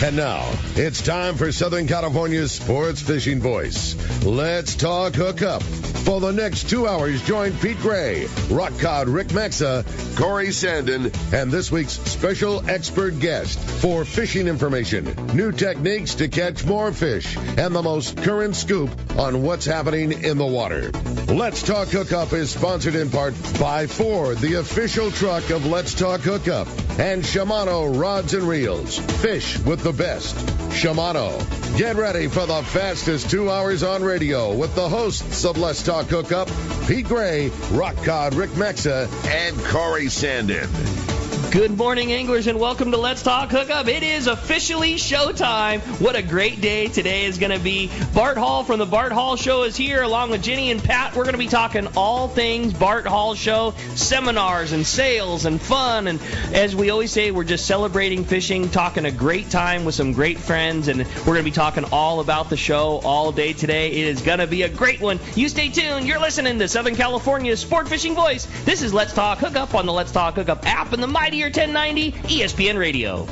And now, it's time for Southern California's sports fishing voice. Let's talk hookup. For the next 2 hours, join Pete Gray, Rock Cod Rick Maxa, Corey Sandin, and this week's special expert guest for fishing information, new techniques to catch more fish, and the most current scoop on what's happening in the water. Let's Talk Hookup is sponsored in part by Ford, the official truck of Let's Talk Hookup, and Shimano Rods and Reels. Fish with the best. Shimano. Get ready for the fastest 2 hours on radio with the hosts of Let's Talk Hookup, Pete Gray, Rock Cod Rick Maxa, and Corey Sandin. Good morning, anglers, and welcome to Let's Talk Hookup. It is officially showtime. What a great day today is going to be. Bart Hall from the Bart Hall Show is here, along with Jenny and Pat. We're going to be talking all things Bart Hall Show, seminars and sales and fun. And as we always say, we're just celebrating fishing, talking a great time with some great friends, and we're going to be talking all about the show all day today. It is going to be a great one. You stay tuned. You're listening to Southern California's sport fishing voice. This is Let's Talk Hookup on the Let's Talk Hookup app and the mighty 1090 ESPN Radio.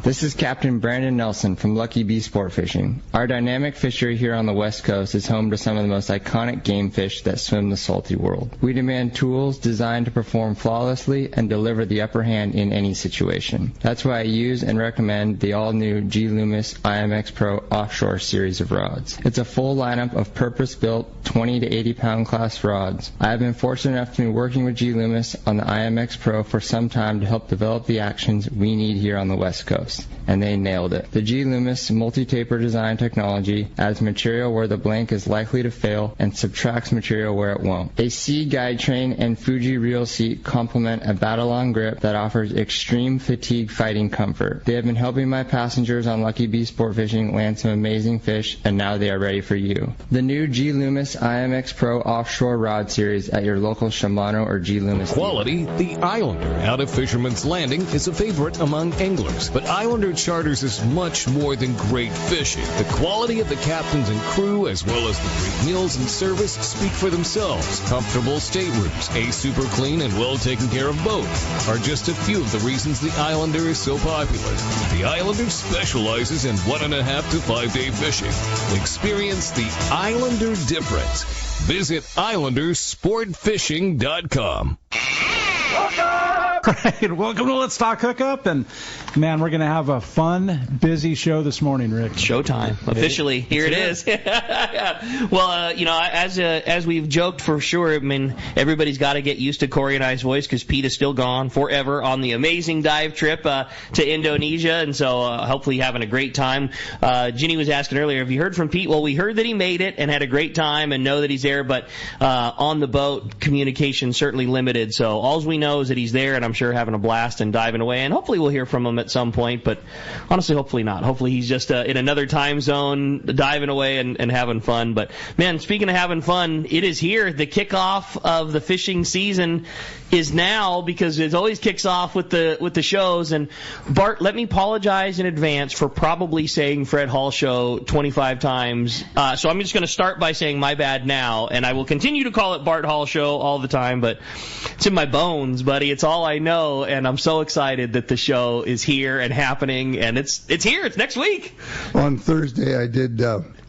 This is Captain Brandon Nelson from Lucky Bee Sport Fishing. Our dynamic fishery here on the West Coast is home to some of the most iconic game fish that swim the salty world. We demand tools designed to perform flawlessly and deliver the upper hand in any situation. That's why I use and recommend the all-new G. Loomis IMX Pro Offshore series of rods. It's a full lineup of purpose-built 20 to 80 pound class rods. I have been fortunate enough to be working with G. Loomis on the IMX Pro for some time to help develop the actions we need here on the West Coast. And they nailed it. The G. Loomis multi-taper design technology adds material where the blank is likely to fail and subtracts material where it won't. A C guide train and Fuji reel seat complement a battle-on grip that offers extreme fatigue fighting comfort. They have been helping my passengers on Lucky Bee Sport Fishing land some amazing fish, and now they are ready for you. The new G. Loomis IMX Pro Offshore Rod Series at your local Shimano or G. Loomis quality, the Islander out of Fisherman's Landing is a favorite among anglers, but Islander Charters is much more than great fishing. The quality of the captains and crew, as well as the great meals and service, speak for themselves. Comfortable staterooms, a super clean and well taken care of boat are just a few of the reasons the Islander is so popular. The Islander specializes in 1.5 to 5 day fishing. Experience the Islander difference. Visit IslanderSportFishing.com. Right, welcome to Let's Talk Hookup, and man, we're going to have a fun, busy show this morning, Rick. Showtime. Officially, here it is. Well, as we've joked for sure, I mean, everybody's got to get used to Corey and I's voice because Pete is still gone forever on the amazing dive trip to Indonesia, and so hopefully having a great time. Ginny was asking earlier, have you heard from Pete? Well, we heard that he made it and had a great time and know that he's there, but on the boat, communication certainly limited, so all we know is that he's there, and I'm sure having a blast and diving away, and hopefully we'll hear from him at some point, but honestly, hopefully not. Hopefully he's just in another time zone, diving away and having fun. But man, speaking of having fun, it is here. The kickoff of the fishing season is now, because it always kicks off with the shows. And Bart, let me apologize in advance for probably saying Fred Hall Show 25 times. So I'm just going to start by saying my bad now, and I will continue to call it Bart Hall Show all the time, but it's in my bones, buddy. It's all I know, and I'm so excited that the show is here and happening, and it's here. It's next week. On Thursday, I did.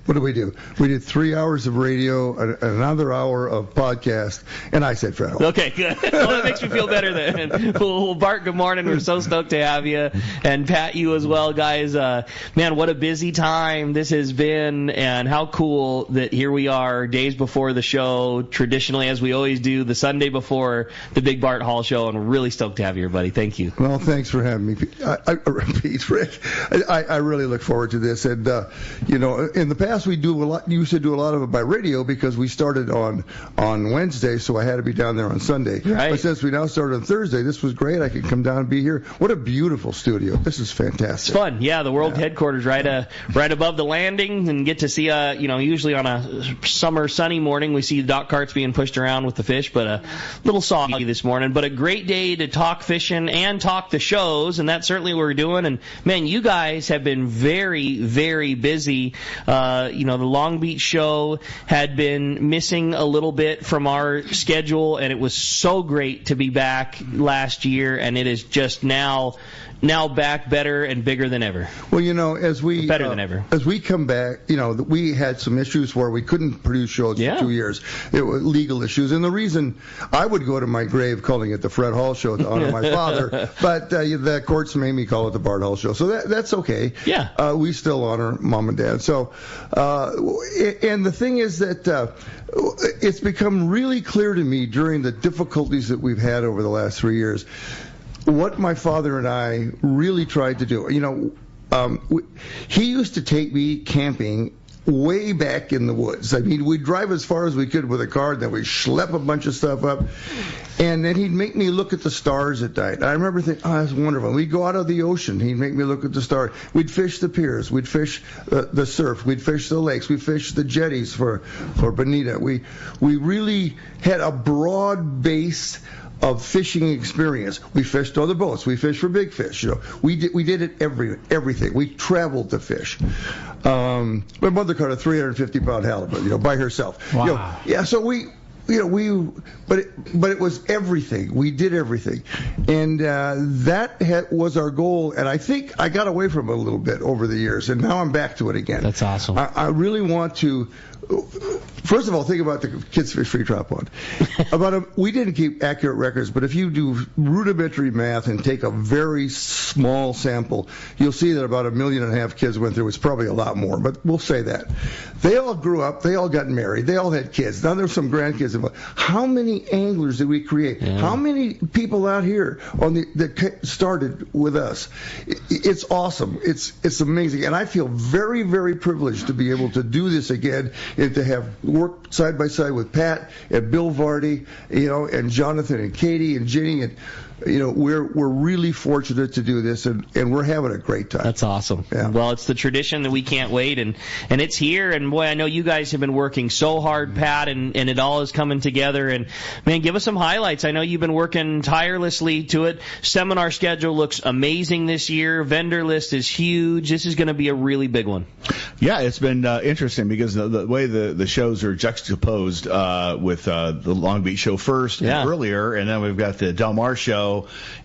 What did we do? We did 3 hours of radio, another hour of podcast, and I said Fred Hall. Okay, good. Well, that makes me feel better then. Well, Bart, good morning. We're so stoked to have you. And Pat, you as well, guys. Man, what a busy time this has been, and how cool that here we are days before the show, traditionally, as we always do, the Sunday before the big Bart Hall Show, and we're really stoked to have you here, buddy. Thank you. Well, thanks for having me. Pete, Rick, I really look forward to this. And, in the past, we used to do a lot of it by radio because we started on Wednesday, so I had to be down there on Sunday. Right. But since we now started on Thursday, this was great. I could come down and be here. What a beautiful studio. This is fantastic. It's fun. Yeah, the world headquarters right above the landing, and get to see, usually on a summer sunny morning, we see the dock carts being pushed around with the fish, but a little soggy this morning. But a great day to talk fishing and talk the shows, and that's certainly what we're doing. And, man, you guys have been very, very busy. The Long Beach show had been missing a little bit from our schedule, and it was so great to be back last year, and it is just now now back better and bigger than ever. Well, as we better than ever. As we come back, we had some issues where we couldn't produce shows for 2 years. It was legal issues, and the reason I would go to my grave calling it the Fred Hall Show to honor my father, but the courts made me call it the Bart Hall Show, so that's okay. Yeah. We still honor Mom and Dad. So, and the thing is that it's become really clear to me during the difficulties that we've had over the last 3 years what my father and I really tried to do. He used to take me camping way back in the woods. I mean, we'd drive as far as we could with a car, and then we'd schlep a bunch of stuff up, and then he'd make me look at the stars at night. I remember thinking, oh, that's wonderful. We'd go out of the ocean. He'd make me look at the stars. We'd fish the piers. We'd fish the surf. We'd fish the lakes. We'd fish the jetties for Bonita. We really had a broad base of fishing experience. We fished other boats. We fished for big fish. We did it everything. We traveled to fish. My mother caught a 350-pound halibut, by herself. Wow. So but it was everything. We did everything, and that was our goal. And I think I got away from it a little bit over the years, and now I'm back to it again. That's awesome. I really want to. First of all, think about the Kids Fish Free Trot Pond. We didn't keep accurate records, but if you do rudimentary math and take a very small sample, you'll see that about 1.5 million kids went through. It's probably a lot more, but we'll say that. They all grew up. They all got married. They all had kids. Now there's some grandkids involved. How many anglers did we create? Yeah. How many people out here that started with us? It's awesome. It's amazing, and I feel very, very privileged to be able to do this again and to have worked side by side with Pat and Bill Vardy, and Jonathan and Katie and Jenny, and we're really fortunate to do this, and we're having a great time. That's awesome. Yeah. Well, it's the tradition that we can't wait, and it's here. And boy, I know you guys have been working so hard, Pat, and it all is coming together. And man, give us some highlights. I know you've been working tirelessly to it. Seminar schedule looks amazing this year. Vendor list is huge. This is going to be a really big one. Yeah, it's been interesting because the way the shows are juxtaposed with the Long Beach show first and earlier, and then we've got the Del Mar show.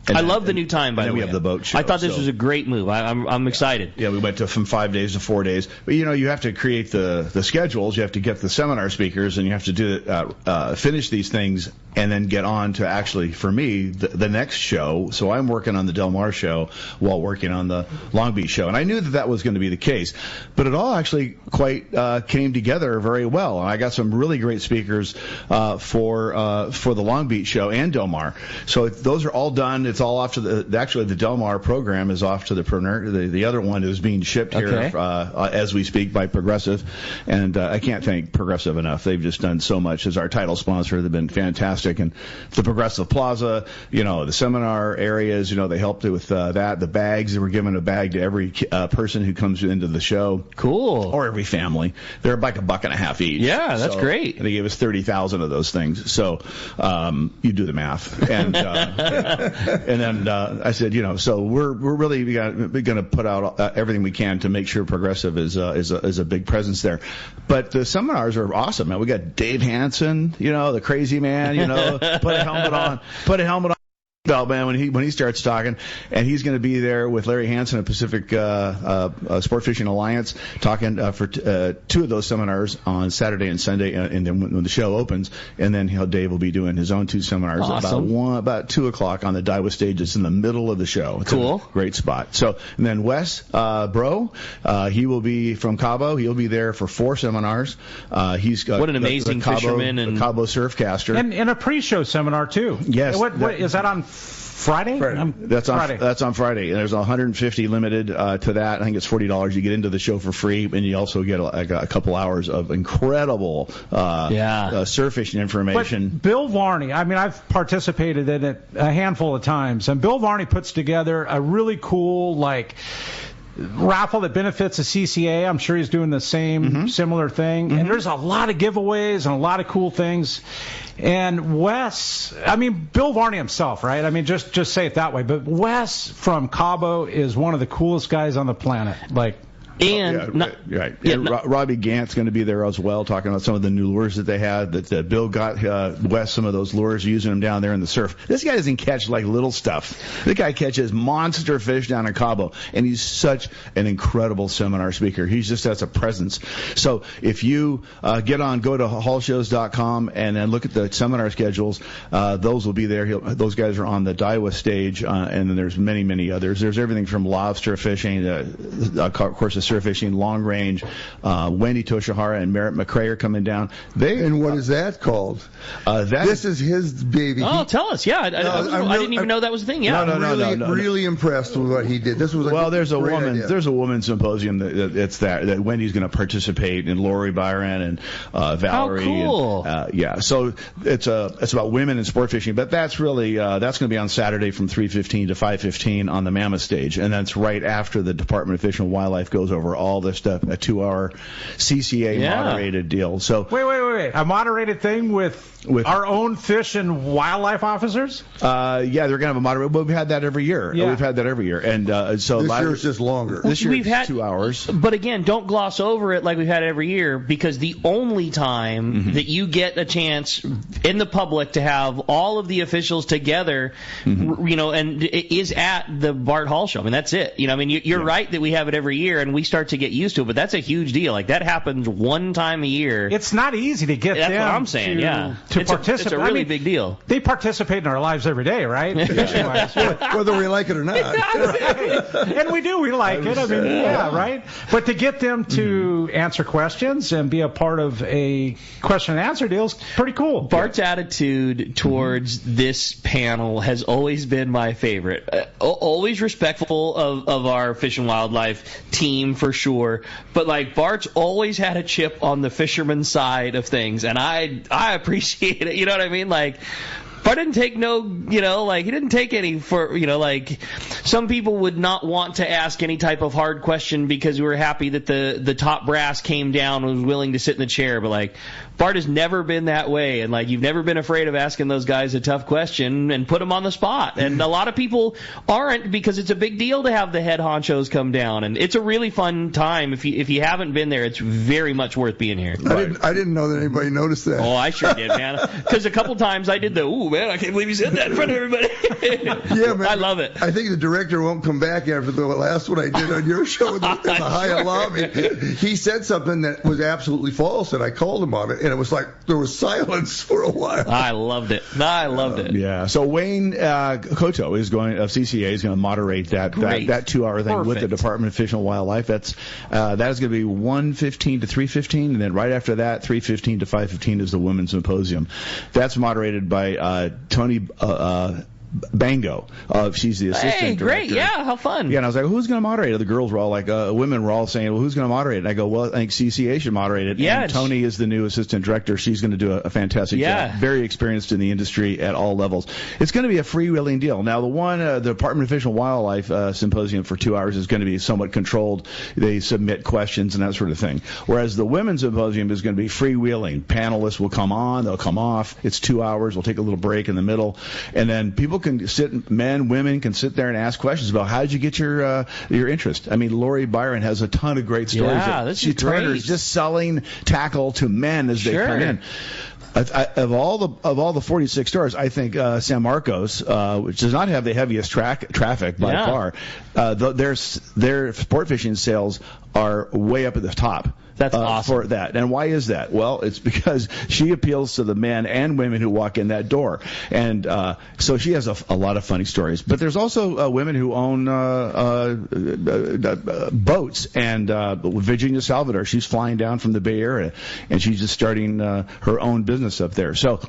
I love the new time, by the way. We have the boat show. I thought this was a great move. I'm excited. Yeah, we went from 5 days to 4 days. But you have to create the schedules. You have to get the seminar speakers, and you have to do finish these things, and then get on to actually, for me, the next show. So I'm working on the Del Mar show while working on the Long Beach show, and I knew that was going to be the case. But it all actually quite came together very well. And I got some really great speakers for the Long Beach show and Del Mar. So those are all done. It's all off to the Del Mar program is off to the printer. The other one is being shipped here as we speak by Progressive, and I can't thank Progressive enough. They've just done so much as our title sponsor. They've been fantastic, and the Progressive Plaza, the seminar areas, they helped with that. The bags, we're giving a bag to every person who comes into the show. Cool. Or every family. They're like $1.50 each. Yeah, that's great. They gave us 30,000 of those things. So you do the math, and then I said, so we're really going to put out everything we can to make sure Progressive is a big presence there. But the seminars are awesome, man. We got Dave Hansen, the crazy man, put a helmet on. Belt, man, when he starts talking, and he's going to be there with Larry Hansen of Pacific Sport Fishing Alliance talking for 2 of those seminars on Saturday and Sunday, and then when the show opens, and then Dave will be doing his own 2 seminars about 2 o'clock on the Daiwa stage. It's in the middle of the show. It's cool, a great spot. So, and then Wes he will be from Cabo. He'll be there for 4 seminars. He's got what an amazing fisherman and the Cabo Surfcaster, and a pre-show seminar too. Yes, what is that on Friday? That's on Friday. And there's 150 limited to that. I think it's $40. You get into the show for free, and you also get a couple hours of incredible surf fishing information. But Bill Varney, I've participated in it a handful of times, and Bill Varney puts together a really cool raffle that benefits the CCA. I'm sure he's doing the same similar thing. And there's a lot of giveaways and a lot of cool things. And Wes, Bill Varney himself, right? Just say it that way. But Wes from Cabo is one of the coolest guys on the planet. Robbie Gant's going to be there as well, talking about some of the new lures that they had. That Bill got West some of those lures, using them down there in the surf. This guy doesn't catch like little stuff. This guy catches monster fish down in Cabo, and he's such an incredible seminar speaker. He just has a presence. So if you go to hallshows.com and then look at the seminar schedules, those will be there. Those guys are on the Daiwa stage, and then there's many, many others. There's everything from lobster fishing, of course, the surf fishing, long range. Wendy Toshihara and Merritt McCrae are coming down. And what is that called? This is his baby. Oh, tell us. Yeah, I didn't even know that was a thing. Yeah, I'm really impressed with what he did. This was there's a women's symposium that Wendy's going to participate in. Lori Byron and Valerie. How cool. So it's about women in sport fishing, but that's really that's going to be on Saturday from 3:15 to 5:15 on the Mammoth stage, and that's right after the Department of Fish and Wildlife goes over all this stuff, a 2-hour CCA moderated deal. So wait, a moderated thing with our own fish and wildlife officers? They're going to have a moderated. Well, we've had that every year. Yeah. We've had that every year, and so this year it's just longer. This year it's 2 hours. But again, don't gloss over it like we've had every year, because the only time that you get a chance in the public to have all of the officials together, and it is at the Bart Hall show. I mean, that's it. You're right that we have it every year, and we start to get used to it. But that's a huge deal. Like, that happens one time a year. It's not easy to get them. That's what I'm saying. To participate. It's a really big deal. They participate in our lives every day, right? Whether we like it or not. And we do. We like it. I mean, right? But to get them to answer questions and be a part of a question and answer deal is pretty cool. Bart's attitude towards this panel has always been my favorite. Always respectful of our Fish and Wildlife team, for sure. But, like, Bart's always had a chip on the fisherman's side of things, and I appreciate it. You know what I mean? Like, Bart didn't take he didn't take any for, some people would not want to ask any type of hard question because we were happy that the top brass came down and was willing to sit in the chair. But, like, Bart has never been that way, and, like, you've never been afraid of asking those guys a tough question and put them on the spot. And a lot of people aren't, because it's a big deal to have the head honchos come down, and it's a really fun time. If you haven't been there, it's very much worth being here. I didn't know that anybody noticed that. Oh, I sure did, man. Because a couple times I did man, I can't believe you said that in front of everybody. Yeah, man. I love it. I think the director won't come back after the last one I did on your show in the Hyatt lobby. He said something that was absolutely false, and I called him on it, and it was like there was silence for a while. I loved it. Yeah. So Wayne Koto of CCA is going to moderate that 2-hour thing with the Department of Fish and Wildlife. That is going to be 1:15 to 3:15, and then right after that, 3:15 to 5:15 is the Women's Symposium. That's moderated by Tony Bango. She's the assistant director. Great. Yeah, how fun. Yeah, and I was like, who's going to moderate it? The girls were all like, women were all saying, well, who's going to moderate it? And I go, well, I think CCA should moderate it. Yeah. And Tony is the new assistant director. She's going to do a fantastic job. Very experienced in the industry at all levels. It's going to be a freewheeling deal. Now, the Department of Fish and Wildlife symposium for 2 hours is going to be somewhat controlled. They submit questions and that sort of thing. Whereas the women's symposium is going to be freewheeling. Panelists will come on, they'll come off. It's 2 hours. We'll take a little break in the middle. And then people can men, women can sit there and ask questions about how did you get your interest. I mean, Lori Byron has a ton of great stories. Yeah, this is great. Turner's just selling tackle to men as they come in. Of all the 46 stores, I think San Marcos, which does not have the heaviest traffic by far, their sport fishing sales are way up at the top. That's awesome. For that. And why is that? Well, it's because she appeals to the men and women who walk in that door. And so she has a lot of funny stories. But there's also women who own boats. And Virginia Salvador, she's flying down from the Bay Area, and she's just starting her own business up there. So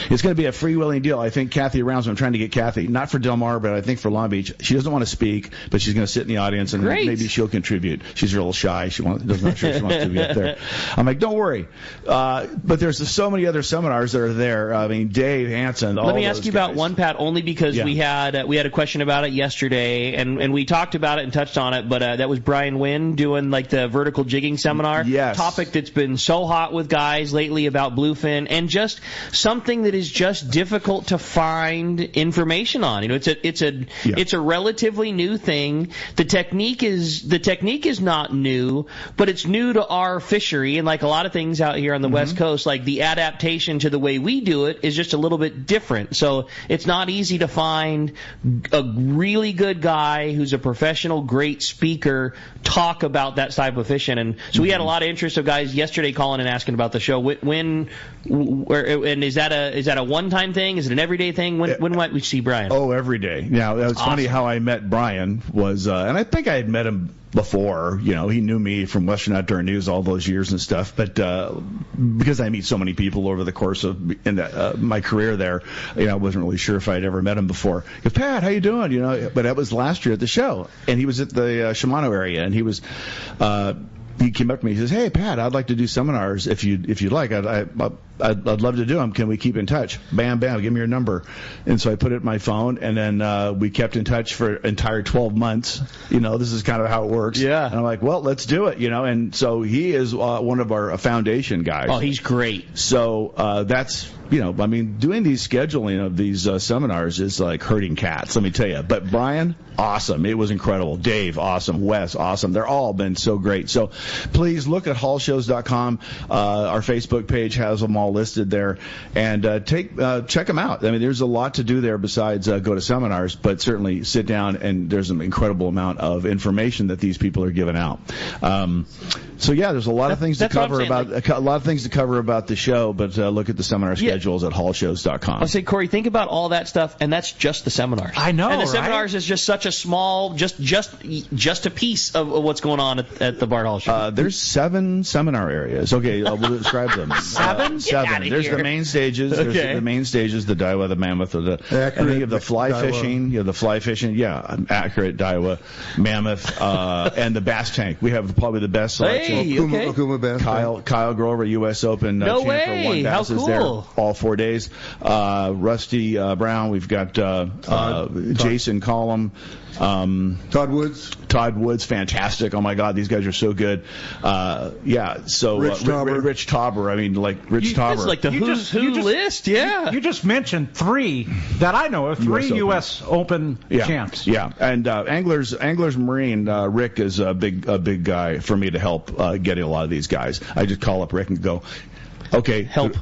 it's going to be a freewheeling deal. I think Kathy Rounds, I'm trying to get Kathy, not for Del Mar, but I think for Long Beach. She doesn't want to speak, but she's going to sit in the audience, and maybe she'll contribute. She's a little shy. Not sure she wants to be up there. I'm like, don't worry. But there's so many other seminars that are there. I mean, Dave Hansen. Let me ask you about one, Pat, only because we had a question about it yesterday, and we talked about it and touched on it, but that was Brian Wynn doing like the vertical jigging seminar. Yes. Topic that's been so hot with guys lately about bluefin, and just something something that is just difficult to find information on. You know, it's a relatively new thing. The technique is not new, but it's new to our fishery, and like a lot of things out here on the West Coast, like the adaptation to the way we do it is just a little bit different. So it's not easy to find a really good guy who's a professional, great speaker talk about that type of fishing. And so we had a lot of interest of guys yesterday calling and asking about the show. And is that a one-time thing? Is it an everyday thing? When might we see Brian? Oh, every day. Now, it's funny how I met Brian was, and I think I had met him before. You know, he knew me from Western Outdoor News all those years and stuff. But because I meet so many people over the course of my career there, you know, I wasn't really sure if I'd ever met him before. He goes, Pat, how you doing? You know, but that was last year at the show, and he was at the Shimano area, and he was. He came up to me. He says, "Hey, Pat, I'd like to do seminars if you'd like. I'd love to do them. Can we keep in touch?" Bam, bam. Give me your number. And so I put it in my phone, and then we kept in touch for an entire 12 months. You know, this is kind of how it works. Yeah. And I'm like, well, let's do it. You know, and so he is one of our foundation guys. Oh, he's great. So that's. You know, I mean, doing these scheduling of these seminars is like herding cats, let me tell you. But Brian, awesome. It was incredible. Dave, awesome. Wes, awesome. They're all been so great. So please look at hallshows.com. Our Facebook page has them all listed there. And check them out. I mean, there's a lot to do there besides go to seminars, but certainly sit down, and there's an incredible amount of information that these people are giving out. So yeah, there's a lot of things to cover about the show, but look at the seminar schedules at hallshows.com. I'll say, Corey, think about all that stuff, and that's just the seminars. I know, and the right? seminars is just such a small, just a piece of what's going on at the Bart Hall show. There's 7 seminar areas. Okay, we'll describe them. 7? Seven. There's the main stages. Okay. There's the main stages, the Daiwa, the Mammoth, and then you have the fly Daiwa. fishing. You have the fly fishing. Yeah, accurate Daiwa, Mammoth, and the bass tank. We have probably the best selection. Hey, okay. Okuma Bass. Kyle Grover, U.S. Open No champ way. for 1 bass How is there cool. all 4 days. Rusty Brown. We've got Jason Collum. Todd Woods. Todd Woods, fantastic. Oh my God, these guys are so good. Yeah. So Rich Tauber. Rich Tauber. I mean, like Rich Tauber. That's like the who's who list. Yeah. You just mentioned 3 that I know of, 3 U.S. Open champs. Yeah, and Anglers Marine. Rick is a big guy for me to help getting a lot of these guys. I just call up Rick and go, okay, help.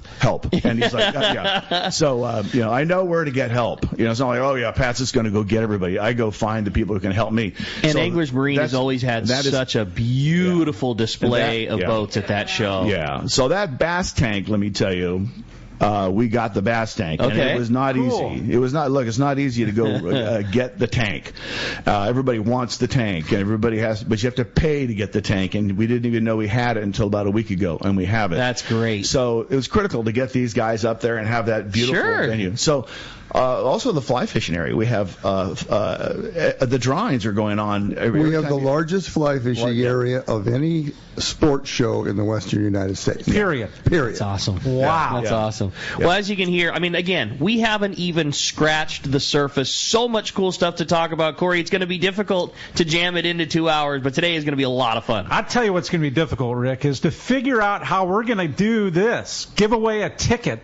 And he's like, yeah. So, you know, I know where to get help. You know, it's not like, oh, yeah, Pat's just going to go get everybody. I go find the people who can help me. And so Anglers Marine has always had such a beautiful display of boats at that show. Yeah. So that bass tank, let me tell you, we got the bass tank, and it was not easy. It was not. Look, it's not easy to go get the tank. Everybody wants the tank, and everybody has, but you have to pay to get the tank, and we didn't even know we had it until about a week ago, and we have it. That's great. So it was critical to get these guys up there and have that beautiful venue. So. Also, the fly fishing area. We have the drawings are going on. We have the largest fly fishing area of any sports show in the western United States. Period. That's awesome. Wow. That's awesome. Yeah. Well, as you can hear, I mean, again, we haven't even scratched the surface. So much cool stuff to talk about, Corey. It's going to be difficult to jam it into 2 hours, but today is going to be a lot of fun. I'll tell you what's going to be difficult, Rick, is to figure out how we're going to do this. Give away a ticket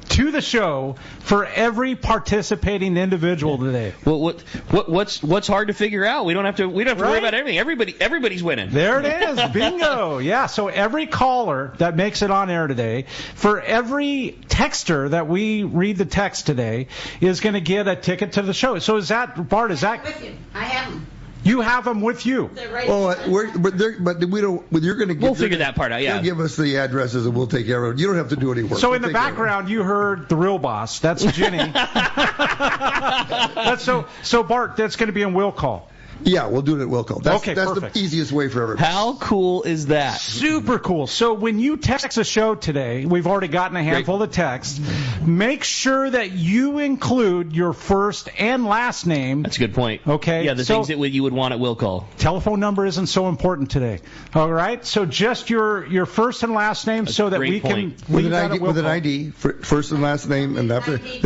to the show for every participating individual today. Well, what's hard to figure out? We don't have to worry about everything. Everybody's winning. There it is. Bingo. Yeah. So every caller that makes it on air today, for every texter that we read the text today, is going to get a ticket to the show. So is that, Bart? Is that? With you. I have them. You have them with you. Right. But we don't. You're going to. We'll figure that part out. Yeah. Give us the addresses and we'll take care of it. You don't have to do any work. So in the background, you heard the real boss. That's Ginny. So Bart, that's going to be in will call. Yeah, we'll do it at will call. That's perfect. The easiest way for everybody. How cool is that? Super cool. So when you text the show today, we've already gotten a handful of texts. Make sure that you include your first and last name. That's a good point. Okay. Yeah, the things that you would want at will call. Telephone number isn't so important today. All right. So just your first and last name, so that we can with an ID, first and last name, and they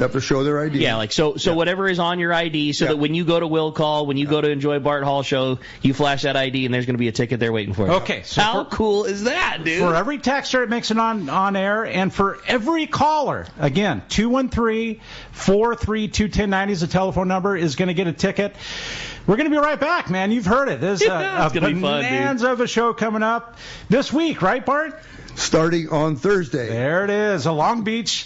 have to show their ID. Yeah, like so whatever is on your ID, so that when you go to will call, when you go to enjoy Bart Hall show, you flash that ID, and there's going to be a ticket there waiting for you. Okay. So how cool is that, dude? For every texter that makes it on air, and for every caller, again, 213-432-1090 is the telephone number, is going to get a ticket. We're going to be right back, man. You've heard it. There's a bonanza of a show coming up this week, right, Bart? Starting on Thursday. There it is, a Long Beach.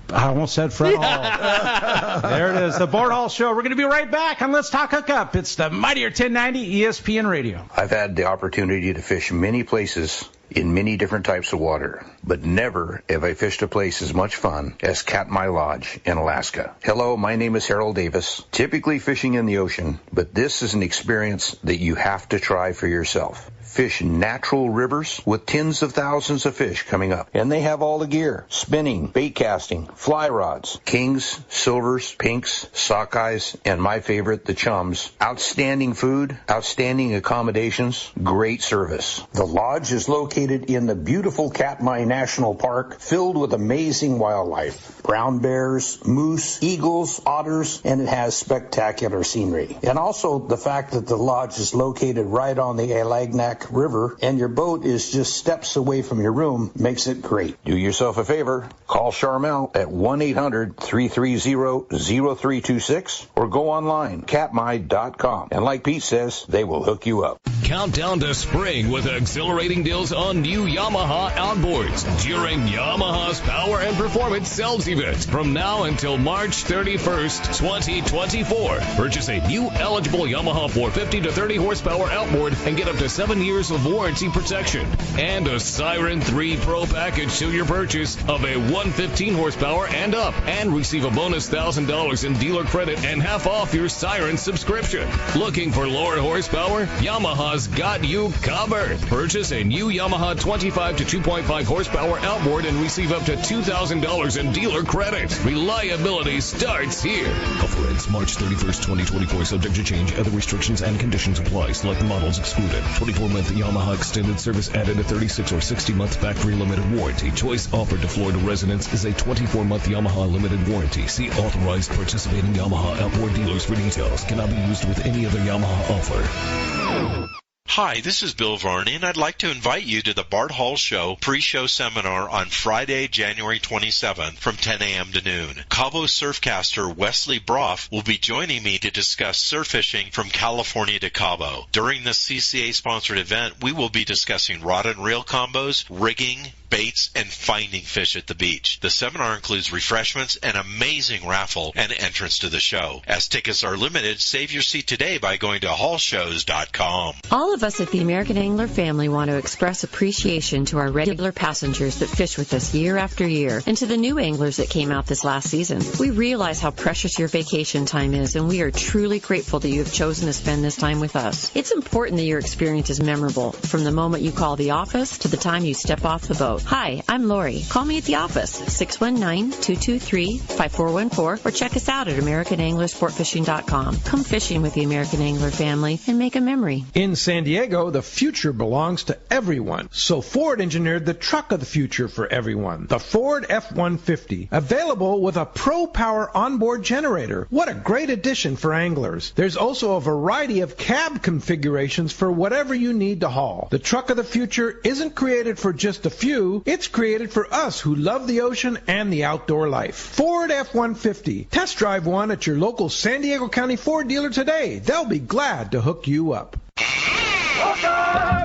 I almost said Fred Hall. There it is, the Bart Hall Show. We're going to be right back on Let's Talk Hookup. It's the Mightier 1090 ESPN Radio. I've had the opportunity to fish many places in many different types of water, but never have I fished a place as much fun as Katmai Lodge in Alaska. Hello, my name is Harold Davis, typically fishing in the ocean, but this is an experience that you have to try for yourself. Fish natural rivers with tens of thousands of fish coming up. And they have all the gear: spinning, bait casting, fly rods, kings, silvers, pinks, sockeyes, and my favorite, the chums. Outstanding food, outstanding accommodations, great service. The lodge is located in the beautiful Katmai National Park, filled with amazing wildlife. Brown bears, moose, eagles, otters, and it has spectacular scenery. And also the fact that the lodge is located right on the Alagnak River and your boat is just steps away from your room makes it great. Do yourself a favor. Call Charmel at 1-800-330-0326 or go online, katmai.com. And like Pete says, they will hook you up. Countdown to spring with exhilarating deals on new Yamaha outboards during Yamaha's Power and Performance Sales Event from now until March 31st, 2024. Purchase a new eligible Yamaha 450 to 30 horsepower outboard and get up to 7 years of warranty protection and a Siren 3 Pro package to your purchase of a 115 horsepower and up, and receive a bonus $1,000 in dealer credit and half off your Siren subscription. Looking for lower horsepower? Yamaha's got you covered. Purchase a new Yamaha 25 to 2.5 horsepower outboard and receive up to $2,000 in dealer credit. Reliability starts here. Offer ends March 31st, 2024. Subject to change. Other restrictions and conditions apply. Select models excluded. 24-month Yamaha extended service added. A 36 or 60-month factory limited warranty. Choice offered to Florida residents is a 24-month Yamaha limited warranty. See authorized participating Yamaha outboard dealers for details. Cannot be used with any other Yamaha offer. Hi, this is Bill Varney, and I'd like to invite you to the Bart Hall Show pre-show seminar on Friday, January 27th from 10 a.m. to noon. Cabo surfcaster Wesley Broff will be joining me to discuss surf fishing from California to Cabo. During this CCA-sponsored event, we will be discussing rod and reel combos, rigging, baits, and finding fish at the beach. The seminar includes refreshments, an amazing raffle, and entrance to the show. As tickets are limited, save your seat today by going to hallshows.com. All of us at the American Angler family want to express appreciation to our regular passengers that fish with us year after year, and to the new anglers that came out this last season. We realize how precious your vacation time is, and we are truly grateful that you have chosen to spend this time with us. It's important that your experience is memorable, from the moment you call the office to the time you step off the boat. Hi, I'm Lori. Call me at the office, 619-223-5414, or check us out at AmericanAnglerSportFishing.com. Come fishing with the American Angler family and make a memory. In San Diego, the future belongs to everyone. So Ford engineered the truck of the future for everyone, the Ford F-150, available with a Pro Power onboard generator. What a great addition for anglers. There's also a variety of cab configurations for whatever you need to haul. The truck of the future isn't created for just a few. It's created for us who love the ocean and the outdoor life. Ford F-150. Test drive one at your local San Diego County Ford dealer today. They'll be glad to hook you up.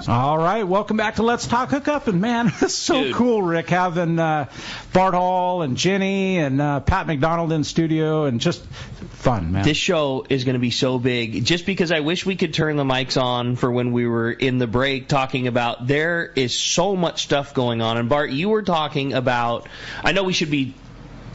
All right, welcome back to Let's Talk Hookup. And man, it's so cool, Rick, having Bart Hall and Jenny and Pat McDonell in studio, and just fun, man. This show is going to be so big, just because I wish we could turn the mics on for when we were in the break talking about, there is so much stuff going on. And Bart, you were talking about, I know we should be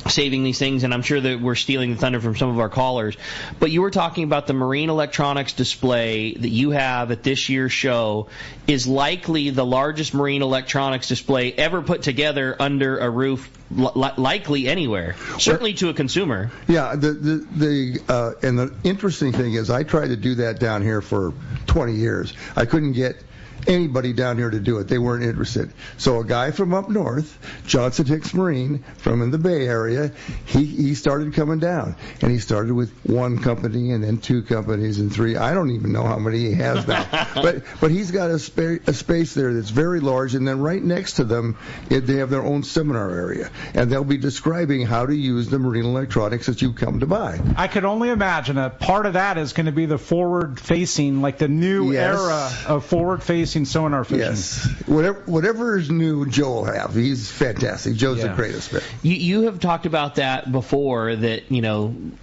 saving these things, and I'm sure that we're stealing the thunder from some of our callers, but you were talking about the marine electronics display that you have at this year's show is likely the largest marine electronics display ever put together under a roof, likely anywhere, certainly to a consumer. Yeah, and the interesting thing is I tried to do that down here for 20 years. I couldn't get anybody down here to do it. They weren't interested. So a guy from up north, Johnson Hicks Marine, from in the Bay Area, he started coming down. And he started with one company and then two companies and three. I don't even know how many he has now. but he's got a space there that's very large. And then right next to them, they have their own seminar area. And they'll be describing how to use the marine electronics that you come to buy. I could only imagine a part of that is going to be the forward-facing, like the new era of forward-facing sonar fishing. Yes. Whatever is new, Joe will have. He's fantastic. Joe's the greatest fish. You have talked about that before, that,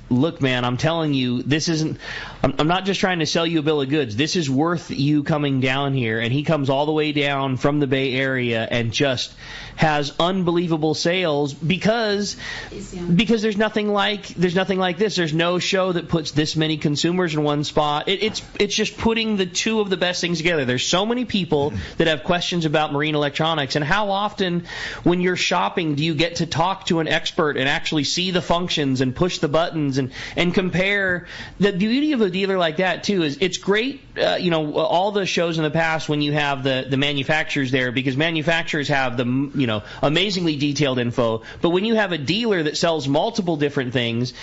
look, man, I'm telling you, this isn't, I'm not just trying to sell you a bill of goods. This is worth you coming down here. And he comes all the way down from the Bay Area and just has unbelievable sales because there's nothing like this. There's no show that puts this many consumers in one spot. It's just putting the two of the best things together. There's so many people that have questions about marine electronics, and how often when you're shopping do you get to talk to an expert and actually see the functions and push the buttons and compare? The beauty of a dealer like that too is it's great, all the shows in the past when you have the manufacturers there, because manufacturers have the amazingly detailed info, but when you have a dealer that sells multiple different things,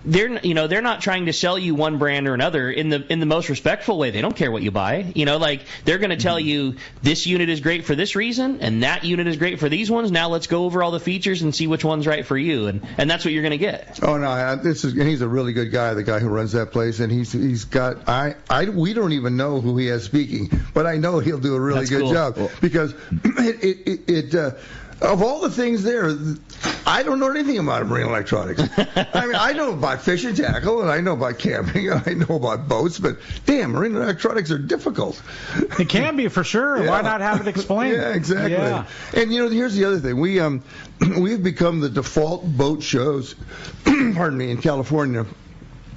they're not trying to sell you one brand or another in the most respectful way. They don't care what you buy. They're going to tell you this unit is great for this reason and that unit is great for these ones. Now let's go over all the features and see which one's right for you, and that's what you're going to get. Oh no, he's a really good guy, the guy who runs that place, and he's got we don't even know who he has speaking, but I know he'll do a really good job because of all the things there, I don't know anything about marine electronics. I mean, I know about fishing tackle, and I know about camping, and I know about boats, but damn, marine electronics are difficult. It can be, for sure. Yeah. Why not have it explained? Yeah, exactly. Yeah. And, here's the other thing. We've become the default boat shows, pardon me, in California.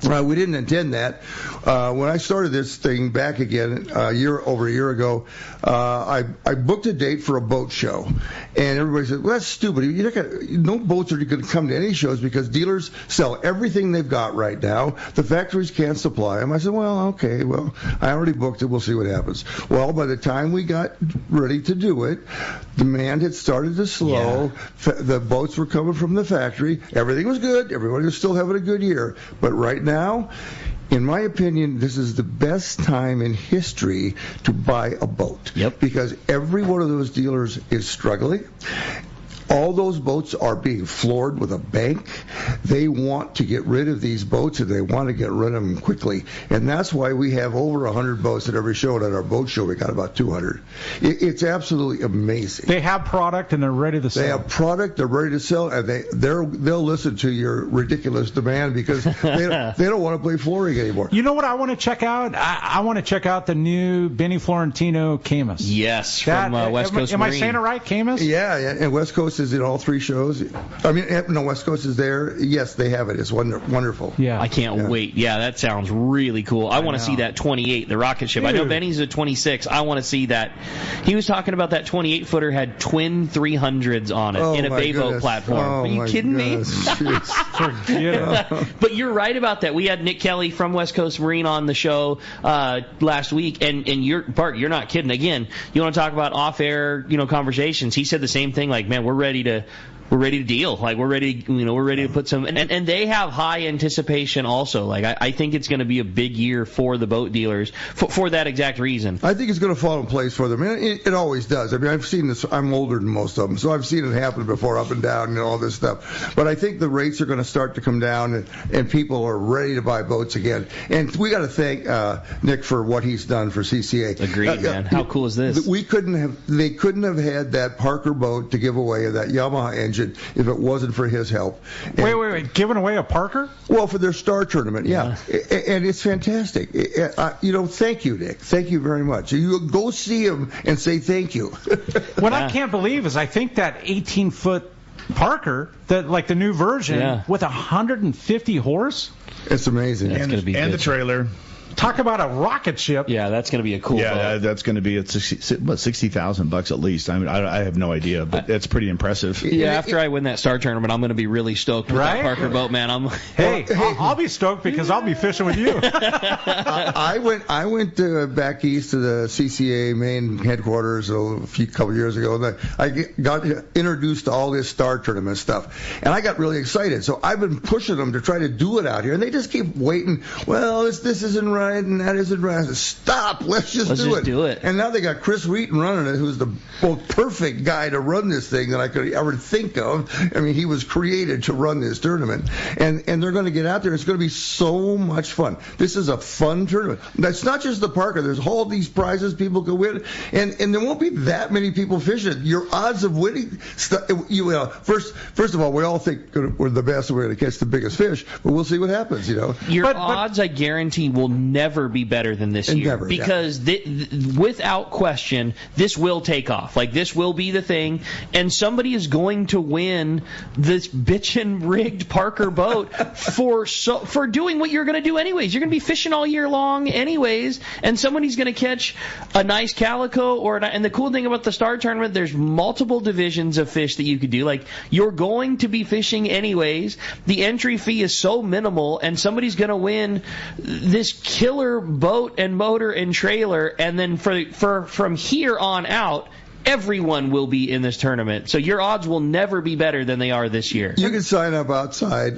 We didn't intend that. When I started this thing back again over a year ago, I booked a date for a boat show, and everybody said, "Well, that's stupid. No boats are going to come to any shows because dealers sell everything they've got right now. The factories can't supply them." I said, "Well, okay. Well, I already booked it. We'll see what happens." Well, by the time we got ready to do it, demand had started to slow. Yeah. The boats were coming from the factory. Everything was good. Everybody was still having a good year. But right now, in my opinion, this is the best time in history to buy a boat. Yep. Because every one of those dealers is struggling. All those boats are being floored with a bank. They want to get rid of these boats, and they want to get rid of them quickly. And that's why we have over 100 boats at every show. And at our boat show, we got about 200. It's absolutely amazing. They have product, and they're ready to sell. They have product, they're ready to sell, and they'll listen to your ridiculous demand because they don't want to play flooring anymore. You know what I want to check out? I want to check out the new Benny Florentino Camus. Yes, from West Coast Marine. Am I saying it right, Camus? Yeah, and West Coast is in all three shows. I mean, no, West Coast is there. Yes, they have it. It's wonderful. Yeah, I can't wait. Yeah, that sounds really cool. I want to see that 28, the rocket ship. Dude. I know Benny's a 26. I want to see that. He was talking about that 28-footer had twin 300s on it in a Bayboat platform. Are you kidding me? But you're right about that. We had Nick Kelly from West Coast Marine on the show last week, and Bart, you're not kidding. Again, you want to talk about off-air, conversations. He said the same thing. Like, man, we're ready to deal. Like, we're ready to put some, and they have high anticipation also. Like, I think it's going to be a big year for the boat dealers for that exact reason. I think it's going to fall in place for them. It always does. I mean, I've seen this. I'm older than most of them, so I've seen it happen before, up and down and all this stuff. But I think the rates are going to start to come down, and people are ready to buy boats again. And we got to thank Nick for what he's done for CCA. Agreed, man. How cool is this? They couldn't have had that Parker boat to give away, that Yamaha engine, if it wasn't for his help. And wait. Giving away a Parker? Well, for their star tournament, yeah. And it's fantastic. Thank you, Nick. Thank you very much. You go see him and say thank you. What I can't believe is I think that 18-foot Parker, the new version, with 150 horse. It's amazing. And the trailer. Talk about a rocket ship. Yeah, that's going to be a cool boat. That's going to be at $60,000 at least. I mean, I have no idea, but it's pretty impressive. Yeah, after I win that Star Tournament, I'm going to be really stoked with that Parker boat, man. I'll be stoked because I'll be fishing with you. I went back east to the CCA main headquarters a couple years ago, and I got introduced to all this Star Tournament stuff, and I got really excited. So I've been pushing them to try to do it out here, and they just keep waiting. Well, this isn't right, and that isn't right. I said, stop, let's just do it. And now they got Chris Wheaton running it, who's the most perfect guy to run this thing that I could ever think of. I mean, he was created to run this tournament, and they're going to get out there. It's going to be so much fun. This is a fun tournament. That's not just the Parker. There's all these prizes people can win, and there won't be that many people fishing. Your odds of winning, first of all, we all think we're the best. We're going to catch the biggest fish, but we'll see what happens. Your odds, I guarantee, will never be better than this year because without question, this will take off. Like, this will be the thing, and somebody is going to win this bitchin' rigged Parker boat for doing what you're going to do anyways. You're going to be fishing all year long anyways, and somebody's going to catch a nice calico and the cool thing about the Star Tournament, there's multiple divisions of fish that you could do. Like, you're going to be fishing anyways. The entry fee is so minimal, and somebody's going to win this killer boat and motor and trailer, and then from here on out, everyone will be in this tournament. So your odds will never be better than they are this year. You can sign up outside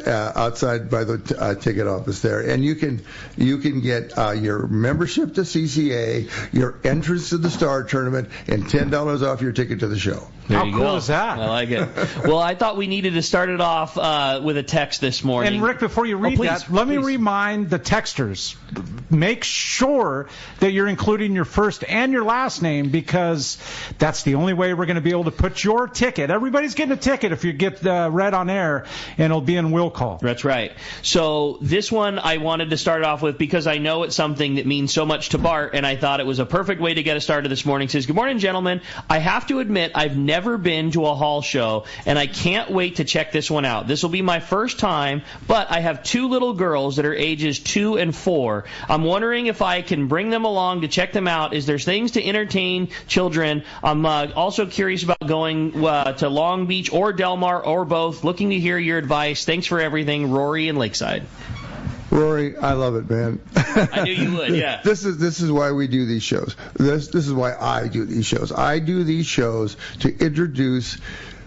by the ticket office there, and you can get your membership to CCA, your entrance to the Star Tournament, and $10 off your ticket to the show. How cool is that? I like it. Well, I thought we needed to start it off with a text this morning. And Rick, before you read let me remind the texters, make sure that you're including your first and your last name, because that's the only way we're going to be able to put your ticket. Everybody's getting a ticket if you get read on air, and it'll be in will call. That's right. So this one I wanted to start off with because I know it's something that means so much to Bart, and I thought it was a perfect way to get us started this morning. It says, good morning, gentlemen. I have to admit I've never been to a hall show, and I can't wait to check this one out. This will be my first time, but I have two little girls that are ages 2 and 4. I'm wondering if I can bring them along to check them out. Is there things to entertain children? I'm also curious about going to Long Beach or Del Mar or both. Looking to hear your advice. Thanks for everything, Rory in Lakeside. Rory, I love it, man. I knew you would, yeah. This is why we do these shows. This is why I do these shows. I do these shows to introduce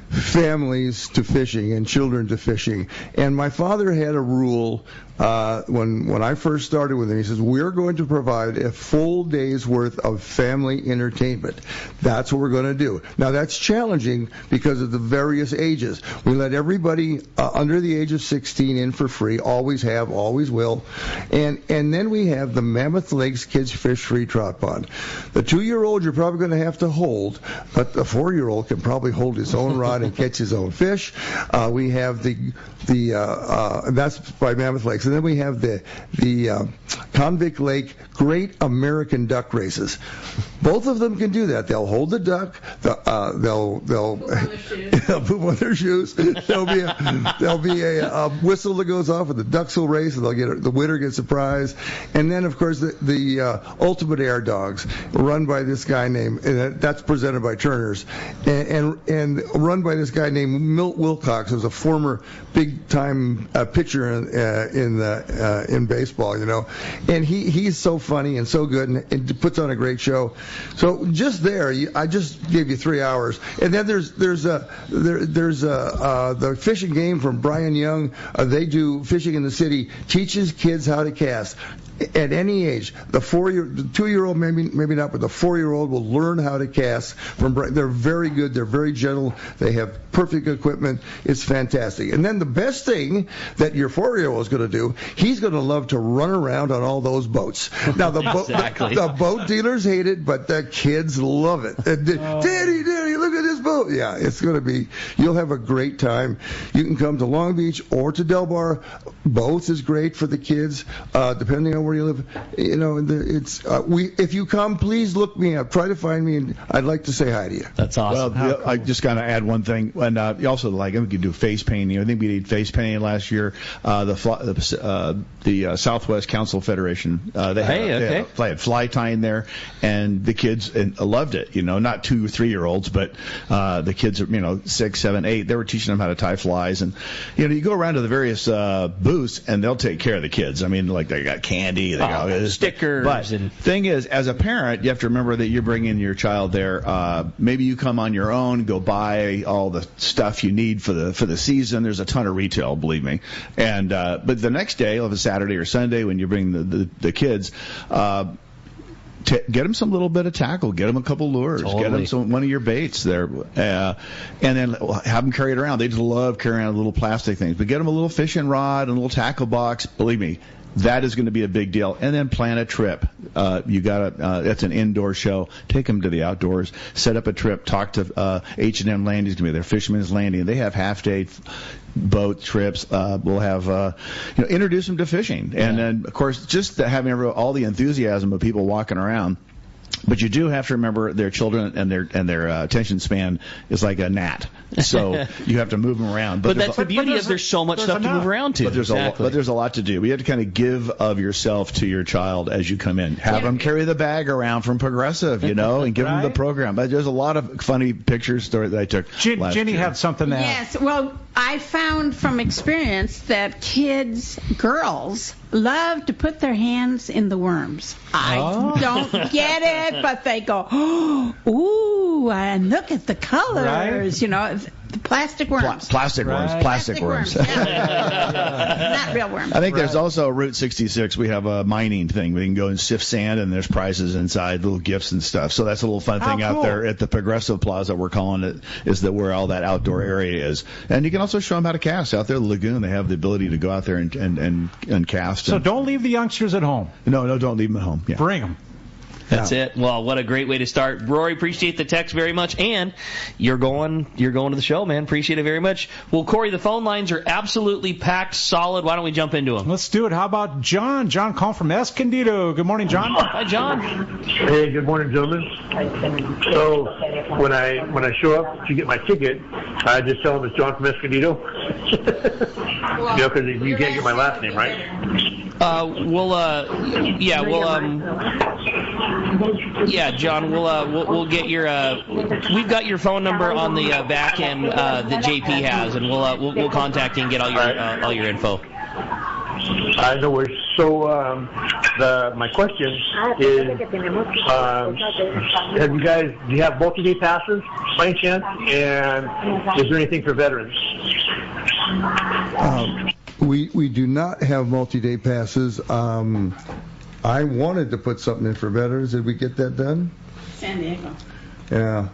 families to fishing and children to fishing. And my father had a rule when I first started with him. He says, we're going to provide a full day's worth of family entertainment. That's what we're going to do. Now, that's challenging because of the various ages. We let everybody under the age of 16 in for free, always have, always will. And then we have the Mammoth Lakes Kids Fish Free Trout Pond. The 2-year-old you're probably going to have to hold, but the 4-year-old can probably hold his own rod and catch his own fish. We have that's by Mammoth Lakes. And then we have the Convict Lake Great American Duck Races. Both of them can do that. They'll hold the duck. They'll poop on their shoes. There'll be a whistle that goes off, and the ducks will race, and the winner gets a prize. And then, of course, the Ultimate Air Dogs, run by this guy named, and that's presented by Turner's, and run by this guy named Milt Wilcox, who's a former big-time pitcher in baseball, and he's so funny and so good, and puts on a great show. So just there, I just gave you 3 hours, and then there's the fishing game from Brian Young. They do Fishing in the City, teaches kids how to cast. At any age, the 2-year-old maybe not, but the 4-year-old will learn how to cast. They're very good. They're very gentle. They have perfect equipment. It's fantastic. And then the best thing that your 4-year-old is going to do, he's going to love to run around on all those boats. Now the boat dealers hate it, but the kids love it. Daddy, look at this boat. Oh, yeah, it's going to be, you'll have a great time. You can come to Long Beach or to Del Mar. Both is great for the kids, depending on where you live. You know, if you come, please look me up. Try to find me, and I'd like to say hi to you. That's awesome. Well, cool. I just kind of add one thing, and you also we could do face painting. I think we did face painting last year. The Southwest Council Federation, they had fly tying there, and the kids loved it. You know, not 2 or 3 year olds, but the kids are 6, 7, 8. They were teaching them how to tie flies, and you go around to the various booths, and they'll take care of the kids. I mean, like they got candy, they got stickers. But thing is, as a parent, you have to remember that you're bringing your child there. Maybe you come on your own, go buy all the stuff you need for the season. There's a ton of retail, believe me. And but the next day, of a Saturday or Sunday, when you bring the kids. Get them some little bit of tackle. Get them a couple lures. Totally. Get them one of your baits there, and then have them carry it around. They just love carrying around little plastic things. But get them a little fishing rod and a little tackle box. Believe me, that is going to be a big deal. And then plan a trip. That's an indoor show. Take them to the outdoors. Set up a trip. Talk to H&M Landing. It's going to be their Fisherman's Landing. They have half-day boat trips. We'll have introduce them to fishing, and then of course just having all the enthusiasm of people walking around. But you do have to remember their children and their attention span is like a gnat, so you have to move them around. But that's the beauty of there's so much stuff to move around to. But there's a lot to do. We have to kind of give of yourself to your child as you come in. Have them carry the bag around from Progressive, and give them the program. But there's a lot of funny pictures that I took. Jenny had something to add. Yes, well, I found from experience that girls love to put their hands in the worms. I don't get it, but they go, ooh, and look at the colors, the plastic worms. Plastic worms. Yeah. Not real worms. I think there's also Route 66. We have a mining thing. We can go and sift sand, and there's prizes inside, little gifts and stuff. So that's a little fun thing out there at the Progressive Plaza, we're calling it, is that where all that outdoor area is. And you can also show them how to cast out there in the lagoon. They have the ability to go out there and cast. So don't leave the youngsters at home. No, don't leave them at home. Yeah. Bring them. That's it. Well, what a great way to start. Rory, appreciate the text very much. And you're going to the show, man. Appreciate it very much. Well, Corey, the phone lines are absolutely packed solid. Why don't we jump into them? Let's do it. How about John? John calling from Escondido. Good morning, John. Hi, John. Hey, good morning, gentlemen. So when I show up to get my ticket, I just tell them it's John from Escondido. Because you can't get my last name, right? John, we'll get your we've got your phone number on the back end that JP has, and we'll contact you and get all your info. No worries. So my question is, do you have multi-day passes by any chance, and is there anything for veterans? We do not have multi-day passes. I wanted to put something in for veterans. Did we get that done? San Diego. Yeah.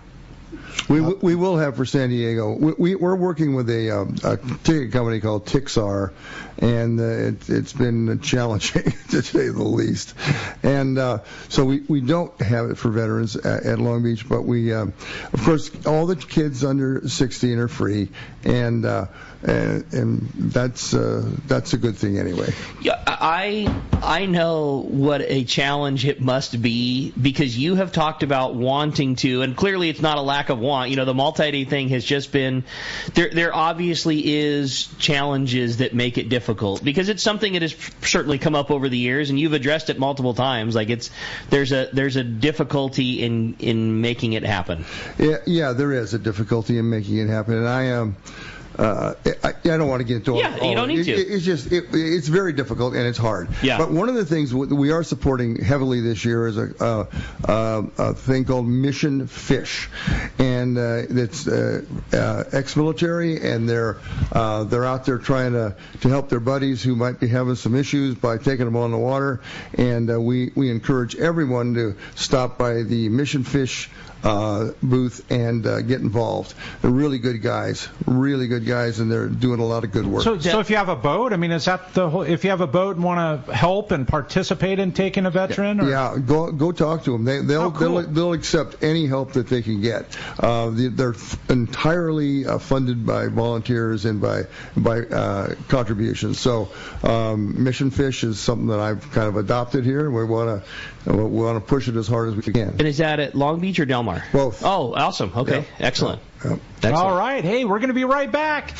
We will have for San Diego. We're working with a ticket company called Tixar, and it's been challenging to say the least. And so we don't have it for veterans at Long Beach, but we, of course, all the kids under 16 are free, and that's a good thing anyway. Yeah, I know what a challenge it must be, because you have talked about wanting to, and clearly it's not a lack of want. The multi-day thing has just been there obviously is challenges that make it difficult, because it's something that has certainly come up over the years, and you've addressed it multiple times. Like there's a difficulty in making it happen. Yeah, there is a difficulty in making it happen, and I don't want to get into all. Yeah, you don't need to. It's just it's very difficult and it's hard. Yeah. But one of the things we are supporting heavily this year is a thing called Mission Fish, and it's ex-military, and they're out there trying to help their buddies who might be having some issues by taking them on the water, and we encourage everyone to stop by the Mission Fish booth and get involved. They're really good guys, really good good guys, and they're doing a lot of good work. So if you have a boat, I mean, is that the whole? If you have a boat and want to help and participate in taking a veteran? Or? Yeah, go talk to them. They'll accept any help that they can get. They're entirely funded by volunteers and by contributions. So Mission Fish is something that I've kind of adopted here, and we want to push it as hard as we can. And is that at Long Beach or Del Mar? Both. Oh, awesome. Okay, yeah. Excellent. Yeah. All right. Hey, we're going to be right back.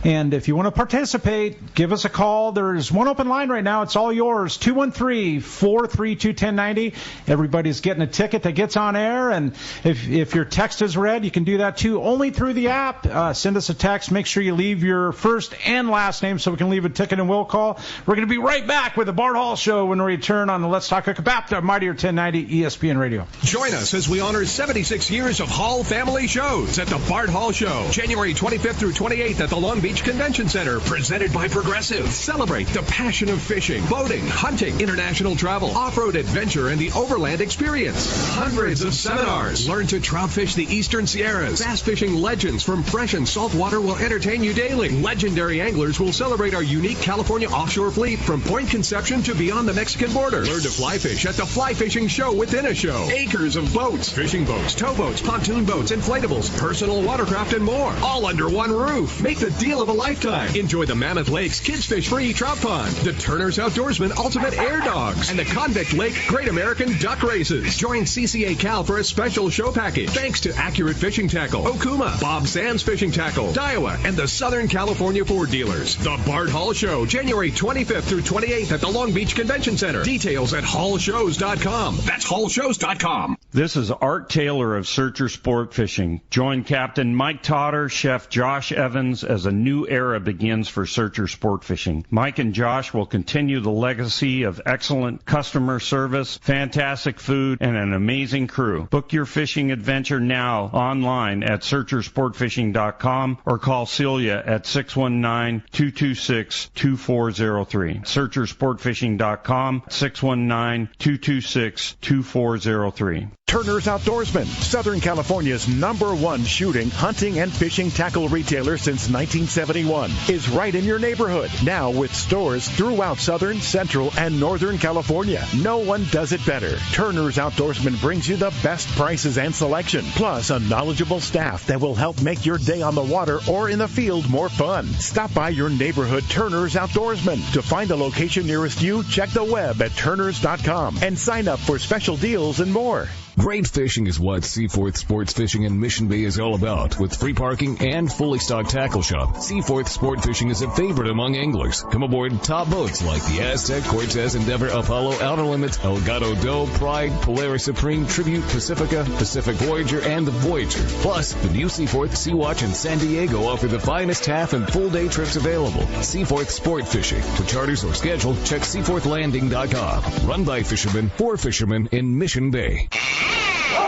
And if you want to participate, give us a call. There's one open line right now. It's all yours. 213-432-1090. Everybody's getting a ticket that gets on air. And if your text is read, you can do that too, only through the app. Send us a text. Make sure you leave your first and last name so we can leave a ticket and we'll call. We're going to be right back with the Bart Hall Show when we return on the Let's Talk Hookup app, the Mightier 1090 ESPN Radio. Join us as we honor 76 years of Hall family shows at the Bart Hall Show, January 25th through 28th at the Long Beach Convention Center, presented by Progressive. Celebrate the passion of fishing, boating, hunting, international travel, off-road adventure, and the overland experience. Hundreds of seminars. Learn to trout fish the Eastern Sierras. Bass fishing legends from fresh and salt water will entertain you daily. Legendary anglers will celebrate our unique California offshore fleet from Point Conception to beyond the Mexican border. Learn to fly fish at the Fly Fishing Show within a show. Acres of boats, fishing boats, towboats, pontoon boats, inflatables, personal watercraft, and more. All under one roof. Make the deal of a lifetime. Enjoy the Mammoth Lakes Kids Fish Free Trout Pond, the Turner's Outdoorsman Ultimate Air Dogs, and the Convict Lake Great American Duck Races. Join CCA Cal for a special show package. Thanks to Accurate Fishing Tackle, Okuma, Bob Sands Fishing Tackle, Daiwa, and the Southern California Ford dealers. The Bart Hall Show, January 25th through 28th at the Long Beach Convention Center. Details at hallshows.com. That's hallshows.com. This is Art Taylor of Searcher Sport Fishing. Join Captain Mike Totter, Chef Josh Evans as a new era begins for Searcher Sport Fishing. Mike and Josh will continue the legacy of excellent customer service, fantastic food, and an amazing crew. Book your fishing adventure now online at searchersportfishing.com or call Celia at 619-226-2403. Searchersportfishing.com, 619-226-2403. Turner's Outdoorsman, Southern California's #1 shooting, hunting, and fishing tackle retailer since 1971, is right in your neighborhood. Now with stores throughout Southern, Central, and Northern California. No one does it better. Turner's Outdoorsman brings you the best prices and selection, plus a knowledgeable staff that will help make your day on the water or in the field more fun. Stop by your neighborhood Turner's Outdoorsman. To find a location nearest you, check the web at turners.com and sign up for special deals and more. Great fishing is what Seaforth Sports Fishing in Mission Bay is all about. With free parking and fully stocked tackle shop, Seaforth Sport Fishing is a favorite among anglers. Come aboard top boats like the Aztec, Cortez, Endeavor, Apollo, Outer Limits, Elgato Doe, Pride, Polaris Supreme, Tribute, Pacifica, Pacific Voyager, and the Voyager. Plus, the new Seaforth, Sea-Watch, and San Diego offer the finest half and full day trips available. Seaforth Sport Fishing. For charters or schedule, check seaforthlanding.com. Run by fishermen, for fishermen in Mission Bay.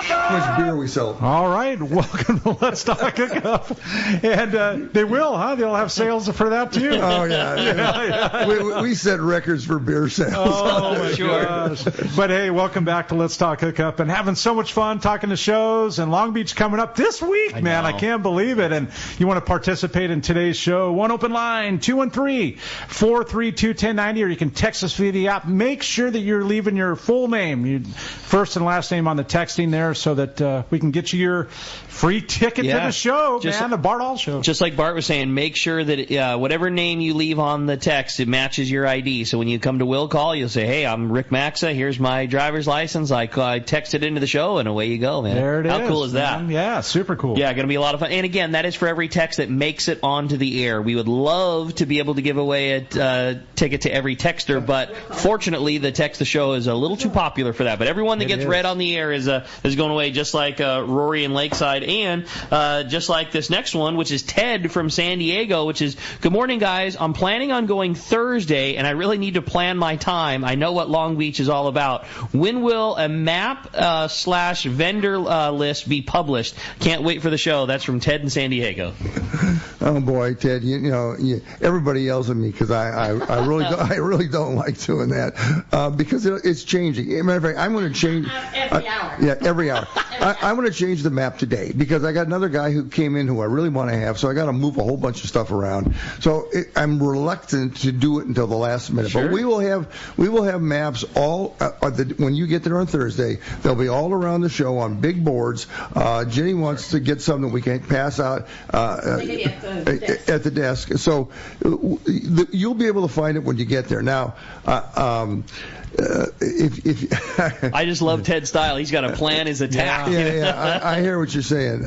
How much beer we sell? All right, welcome to Let's Talk Hookup. And they will, huh? They'll have sales for that too. Oh yeah. We set records for beer sales. Oh my gosh. But hey, welcome back to Let's Talk Hookup, and having so much fun talking to shows. And Long Beach coming up this week, man. I can't believe it. And you want to participate in today's show? One open line, 213-432-1090, or you can text us via the app. Make sure that you're leaving your full name, your first and last name on the texting there, so that we can get you your free ticket to the show, the Bart Hall Show. Just like Bart was saying, make sure that whatever name you leave on the text, it matches your ID. So when you come to Will Call, you'll say, hey, I'm Rick Maxa. Here's my driver's license. I texted into the show, and away you go, man. There it is. How cool is that? Man. Yeah, super cool. Yeah, going to be a lot of fun. And again, that is for every text that makes it onto the air. We would love to be able to give away a ticket to every texter, but fortunately, the text the show is a little too popular for that. But everyone that gets read on the air is going away, just like Rory in Lakeside, and just like this next one, which is Ted from San Diego, which is, good morning, guys. I'm planning on going Thursday, and I really need to plan my time. I know what Long Beach is all about. When will a map / vendor list be published? Can't wait for the show. That's from Ted in San Diego. Oh boy, Ted, everybody yells at me because I really don't like doing that because it's changing. Matter of fact, I'm going to change every hour. Yeah, every hour. I'm going to change the map today because I got another guy who came in who I really want to have, so I got to move a whole bunch of stuff around. So I'm reluctant to do it until the last minute. Sure. But we will have maps all when you get there on Thursday. They'll be all around the show on big boards. Jenny wants to get some that we can pass out at the desk. So you'll be able to find it when you get there. Now, if I just love Ted's style. He's got to plan his attack. Yeah. I hear what you're saying.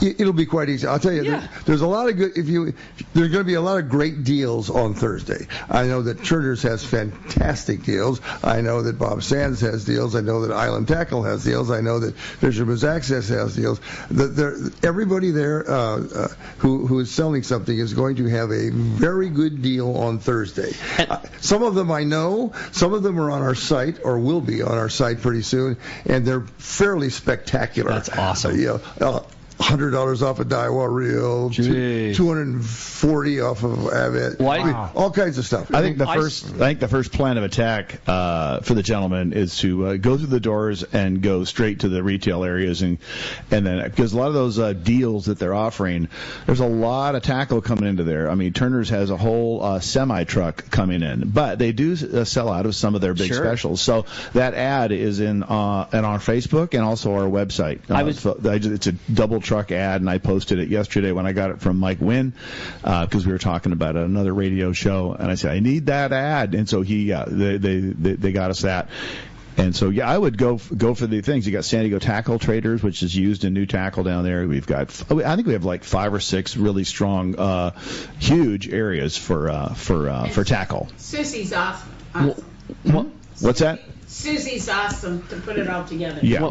It'll be quite easy. I'll tell you, there's a lot of good. There's going to be a lot of great deals on Thursday. I know that Turner's has fantastic deals. I know that Bob Sands has deals. I know that Island Tackle has deals. I know that Fisherman's Access has deals. Everybody there who is selling something is going to have a very good deal on Thursday. Some of them I know. Some of them are on our site or will be on our site pretty soon, and they're fairly spectacular. That's awesome. $100 off of Daiwa Reel, $240 off of Avit. Wow. All kinds of stuff. I think the first plan of attack for the gentleman is to go through the doors and go straight to the retail areas, and then because a lot of those deals that they're offering, there's a lot of tackle coming into there. I mean, Turner's has a whole semi truck coming in, but they do sell out of some of their big specials. So that ad is on our Facebook and also our website. It's a double truck ad, and I posted it yesterday when I got it from Mike Wynn because we were talking about another radio show, and I said I need that ad, and so they got us that. And so, I would go for the things. You got San Diego Tackle Traders, which is used in new tackle down there. We've got, I think we have like 5 or 6 really strong, huge areas for tackle. Susie's awesome. What's that? Susie's awesome to put it all together. Yeah.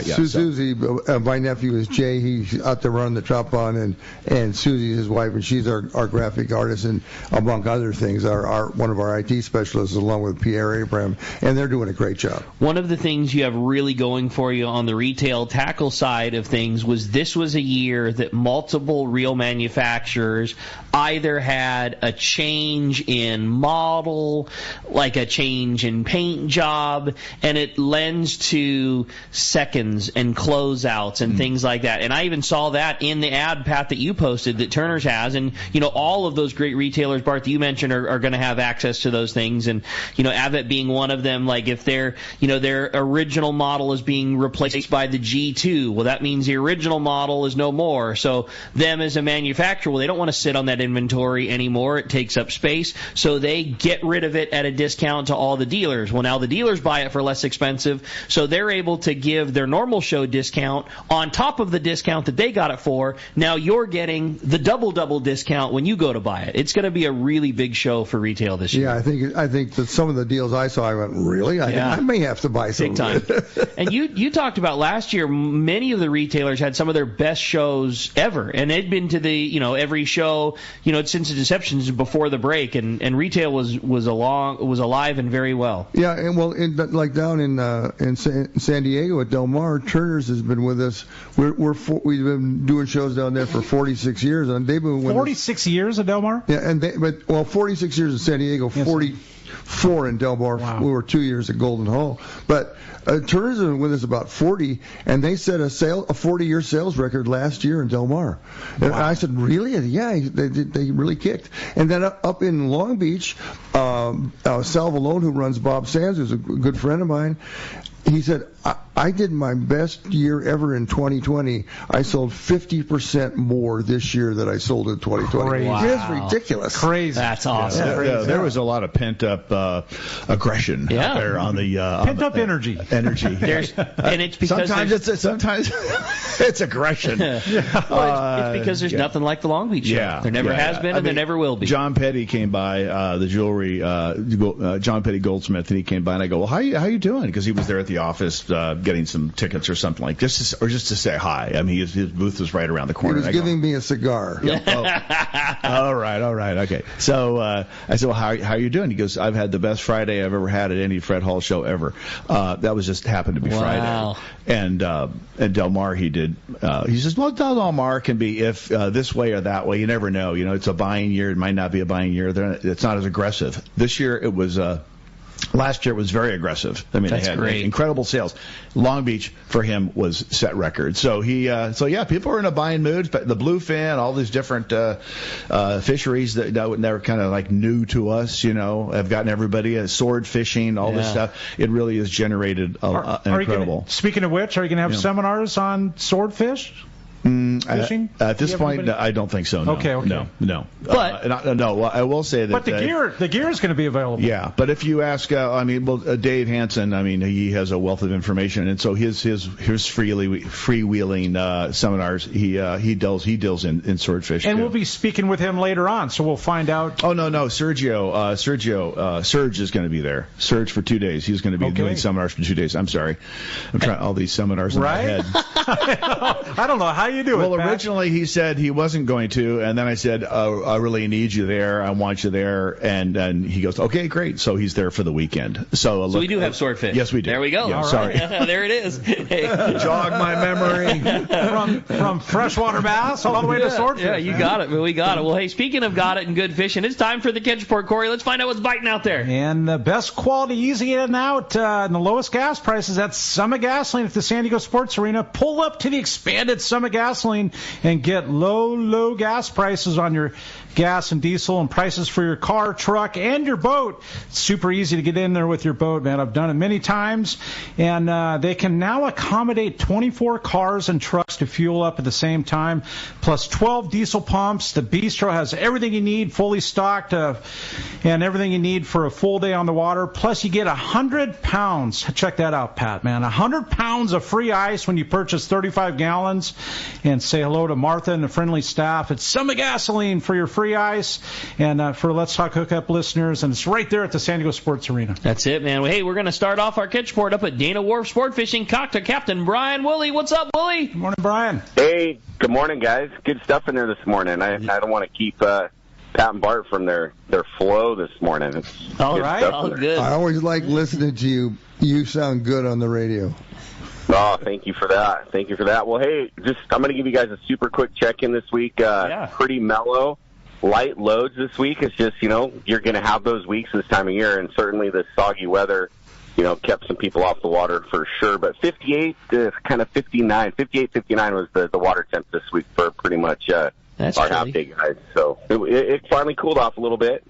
Susie, my nephew is Jay. He's out there running the Trop On, and Susie's his wife, and she's our graphic artist, and among other things, one of our IT specialists, along with Pierre Abraham, and they're doing a great job. One of the things you have really going for you on the retail tackle side of things was this was a year that multiple reel manufacturers either had a change in model, like a change in paint job, and it lends to seconds and closeouts and things like that. And I even saw that in the ad, Pat, that you posted that Turner's has. And, all of those great retailers, Bart, that you mentioned are going to have access to those things. And, Avett being one of them, like if their original model is being replaced by the G2, well, that means the original model is no more. So them as a manufacturer, they don't want to sit on that inventory anymore. It takes up space. So they get rid of it at a discount to all the dealers. Well, now the dealers buy it for less expensive, so they're able to give their normal show discount on top of the discount that they got it for. Now you're getting the double discount when you go to buy it. It's going to be a really big show for retail this year. Yeah, I think that some of the deals I saw, I went, really? I may have to buy some. Big time. And you talked about last year, many of the retailers had some of their best shows ever, and they'd been to the every show since the Deceptions before the break, and retail was alive and very well. Yeah, and like down in San Diego at Del Mar, Turner's has been with us. We've been doing shows down there for 46 years, and they've been with 46 years at Del Mar. Yeah, 46 years in San Diego, 44 in Del Mar. Wow. We were 2 years at Golden Hall, but Turner's been with us about 40, and they set a 40-year sales record last year in Del Mar. And I said, really? Yeah, they really kicked. And then up in Long Beach, Sal Valone, who runs Bob Sands, who's a good friend of mine, he said, I did my best year ever in 2020. I sold 50% more this year than I sold in 2020. Crazy. Wow. It's ridiculous. Crazy. That's awesome. Yeah, there was a lot of pent-up aggression out there on the... pent-up energy. And it's because sometimes it's aggression. It's because there's nothing like the Long Beach show. There never has been, and there never will be. John Petty came by, the jewelry, John Petty Goldsmith, and he came by, and I go, well, how you doing? Because he was there at the office getting some tickets or something like this, or just to say hi. I mean, his booth was right around the corner. He was giving me a cigar. All right, okay. So I said, well, how are you doing? He goes, I've had the best Friday I've ever had at any Fred Hall show ever. That was just happened to be Friday. And Del Mar, he did. He says, well, Del Mar can be if this way or that way. You never know. It's a buying year. It might not be a buying year. It's not as aggressive. This year, it was. Last year was very aggressive. I mean, That's they had great. incredible sales. Long Beach for him was set record. So people are in a buying mood. The bluefin, all these different fisheries that were kind of like new to us, have gotten everybody sword fishing, all this stuff. It really has generated an incredible. Speaking of which, are you going to have seminars on swordfish? Fishing? At this point, I don't think so. No. Okay. No. But I will say that. But the gear is going to be available. Yeah, but if you ask, Dave Hansen, he has a wealth of information, and so his freewheeling seminars, he deals in swordfish. And too. we'll be speaking with him later on, so we'll find out. Oh no, Serge is going to be there. Serge for 2 days. He's going to be doing seminars for 2 days. I'm sorry, I'm trying all these seminars in my head. I don't know how you do it. Well, originally he said he wasn't going to, and then I said, I really need you there. I want you there. And he goes, okay, great. So he's there for the weekend. So we do have swordfish. Yes, we do. There we go. Yeah, all sorry. Right. There it is. Jog my memory. From freshwater bass all the way to swordfish. Yeah, you got it. We got it. Well, hey, speaking of got it and good fishing, it's time for the Catch Report, Corey. Let's find out what's biting out there. And the best quality, easy in and out, and the lowest gas prices, that's Summit Gasoline at the San Diego Sports Arena. Pull up to the expanded Summit Gasoline and get low gas prices on your gas and diesel and prices for your car, truck, and your boat. It's super easy to get in there with your boat, man. I've done it many times. And they can now accommodate 24 cars and trucks to fuel up at the same time, plus 12 diesel pumps. The bistro has everything you need, fully stocked, and everything you need for a full day on the water. Plus, you get 100 pounds. Check that out, Pat, man. 100 pounds of free ice when you purchase 35 gallons. And say hello to Martha and the friendly staff. It's Summit Gasoline for your free ice and for Let's Talk Hookup listeners, and it's right there at the San Diego Sports Arena. That's it, man. Well, hey, we're going to start off our Catch Report up at Dana Wharf Sport Fishing. Talk to Captain Brian Woolley. What's up, Woolley? Good morning, Brian. Hey, good morning, guys. Good stuff in there this morning. I don't want to keep Pat and Bart from their flow this morning. It's all right, all good. I always like listening to you. You sound good on the radio. Oh, thank you for that. Thank you for that. Well, hey, I'm going to give you guys a super quick check-in this week. Pretty mellow, light loads this week. It's just, you're going to have those weeks this time of year, and certainly the soggy weather, kept some people off the water for sure. But 58 to kind of 59, 58, 59 was the water temp this week for pretty much our half-day guys. So it finally cooled off a little bit,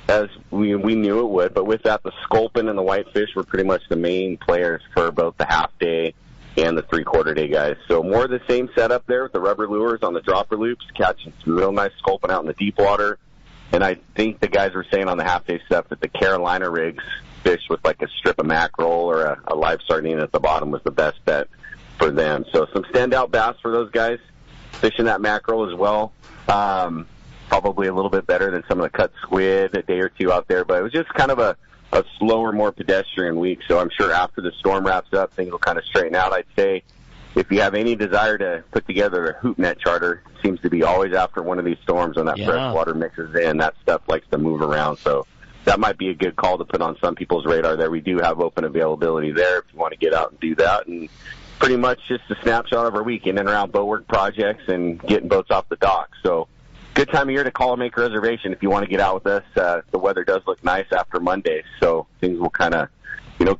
as we knew it would. But with that, the sculpin and the whitefish were pretty much the main players for both the half-day and the three-quarter day guys. So more of the same setup there with the rubber lures on the dropper loops, catching some real nice sculpin out in the deep water. And I think the guys were saying on the half-day stuff that the Carolina rigs fish with like a strip of mackerel or a live sardine at the bottom was the best bet for them. So some standout bass for those guys fishing that mackerel as well. Probably a little bit better than some of the cut squid a day or two out there, but it was just kind of a slower, more pedestrian week. So I'm sure after the storm wraps up, things will kind of straighten out. I'd say if you have any desire to put together a hoop net charter, it seems to be always after one of these storms when that fresh water mixes in. That stuff likes to move around. So that might be a good call to put on some people's radar there. We do have open availability there if you want to get out and do that. And pretty much just a snapshot of our week in and around boat work projects and getting boats off the dock. So good time of year to call and make a reservation if you want to get out with us. The weather does look nice after Monday, so things will kind of,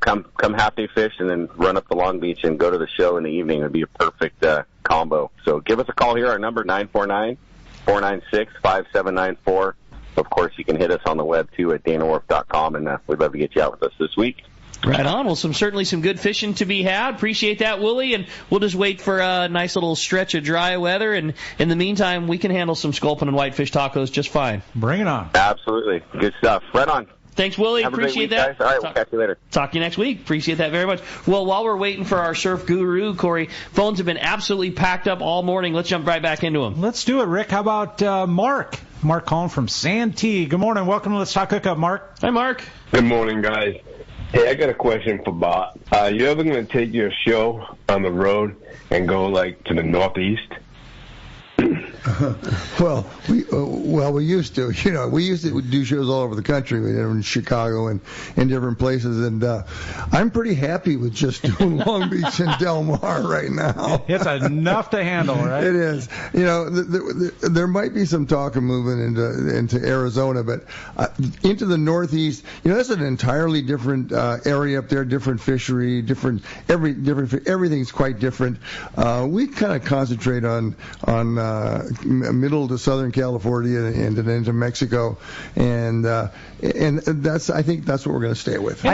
come half-day fish and then run up to Long Beach and go to the show in the evening. It would be a perfect combo. So give us a call here. Our number, 949-496-5794. Of course, you can hit us on the web, too, at danawharf.com, and we'd love to get you out with us this week. Right on. Well, certainly some good fishing to be had. Appreciate that, Woolley, and we'll just wait for a nice little stretch of dry weather. And in the meantime, we can handle some sculpin and whitefish tacos just fine. Bring it on. Absolutely. Good stuff. Right on. Thanks, Woolley. Have Appreciate a great week, that. Guys. All right, we'll catch you later. Talk to you next week. Appreciate that very much. Well, while we're waiting for our surf guru, Corey, phones have been absolutely packed up all morning. Let's jump right back into them. Let's do it, Rick. How about Mark? Mark calling from Santee. Good morning. Welcome to Let's Talk Hookup, Mark. Hi, Mark. Good morning, guys. Hey, I got a question for Bart. You ever going to take your show on the road and go, to the Northeast? Well, we used to. We used to do shows all over the country. We did them in Chicago and in different places, and I'm pretty happy with just doing Long Beach and Del Mar right now. It's enough to handle, right? It is. There might be some talk of moving into Arizona, but into the Northeast, that's an entirely different area up there, different fishery, everything's quite different. We kind of concentrate on middle to Southern California and then into Mexico, and I think that's what we're going to stay with.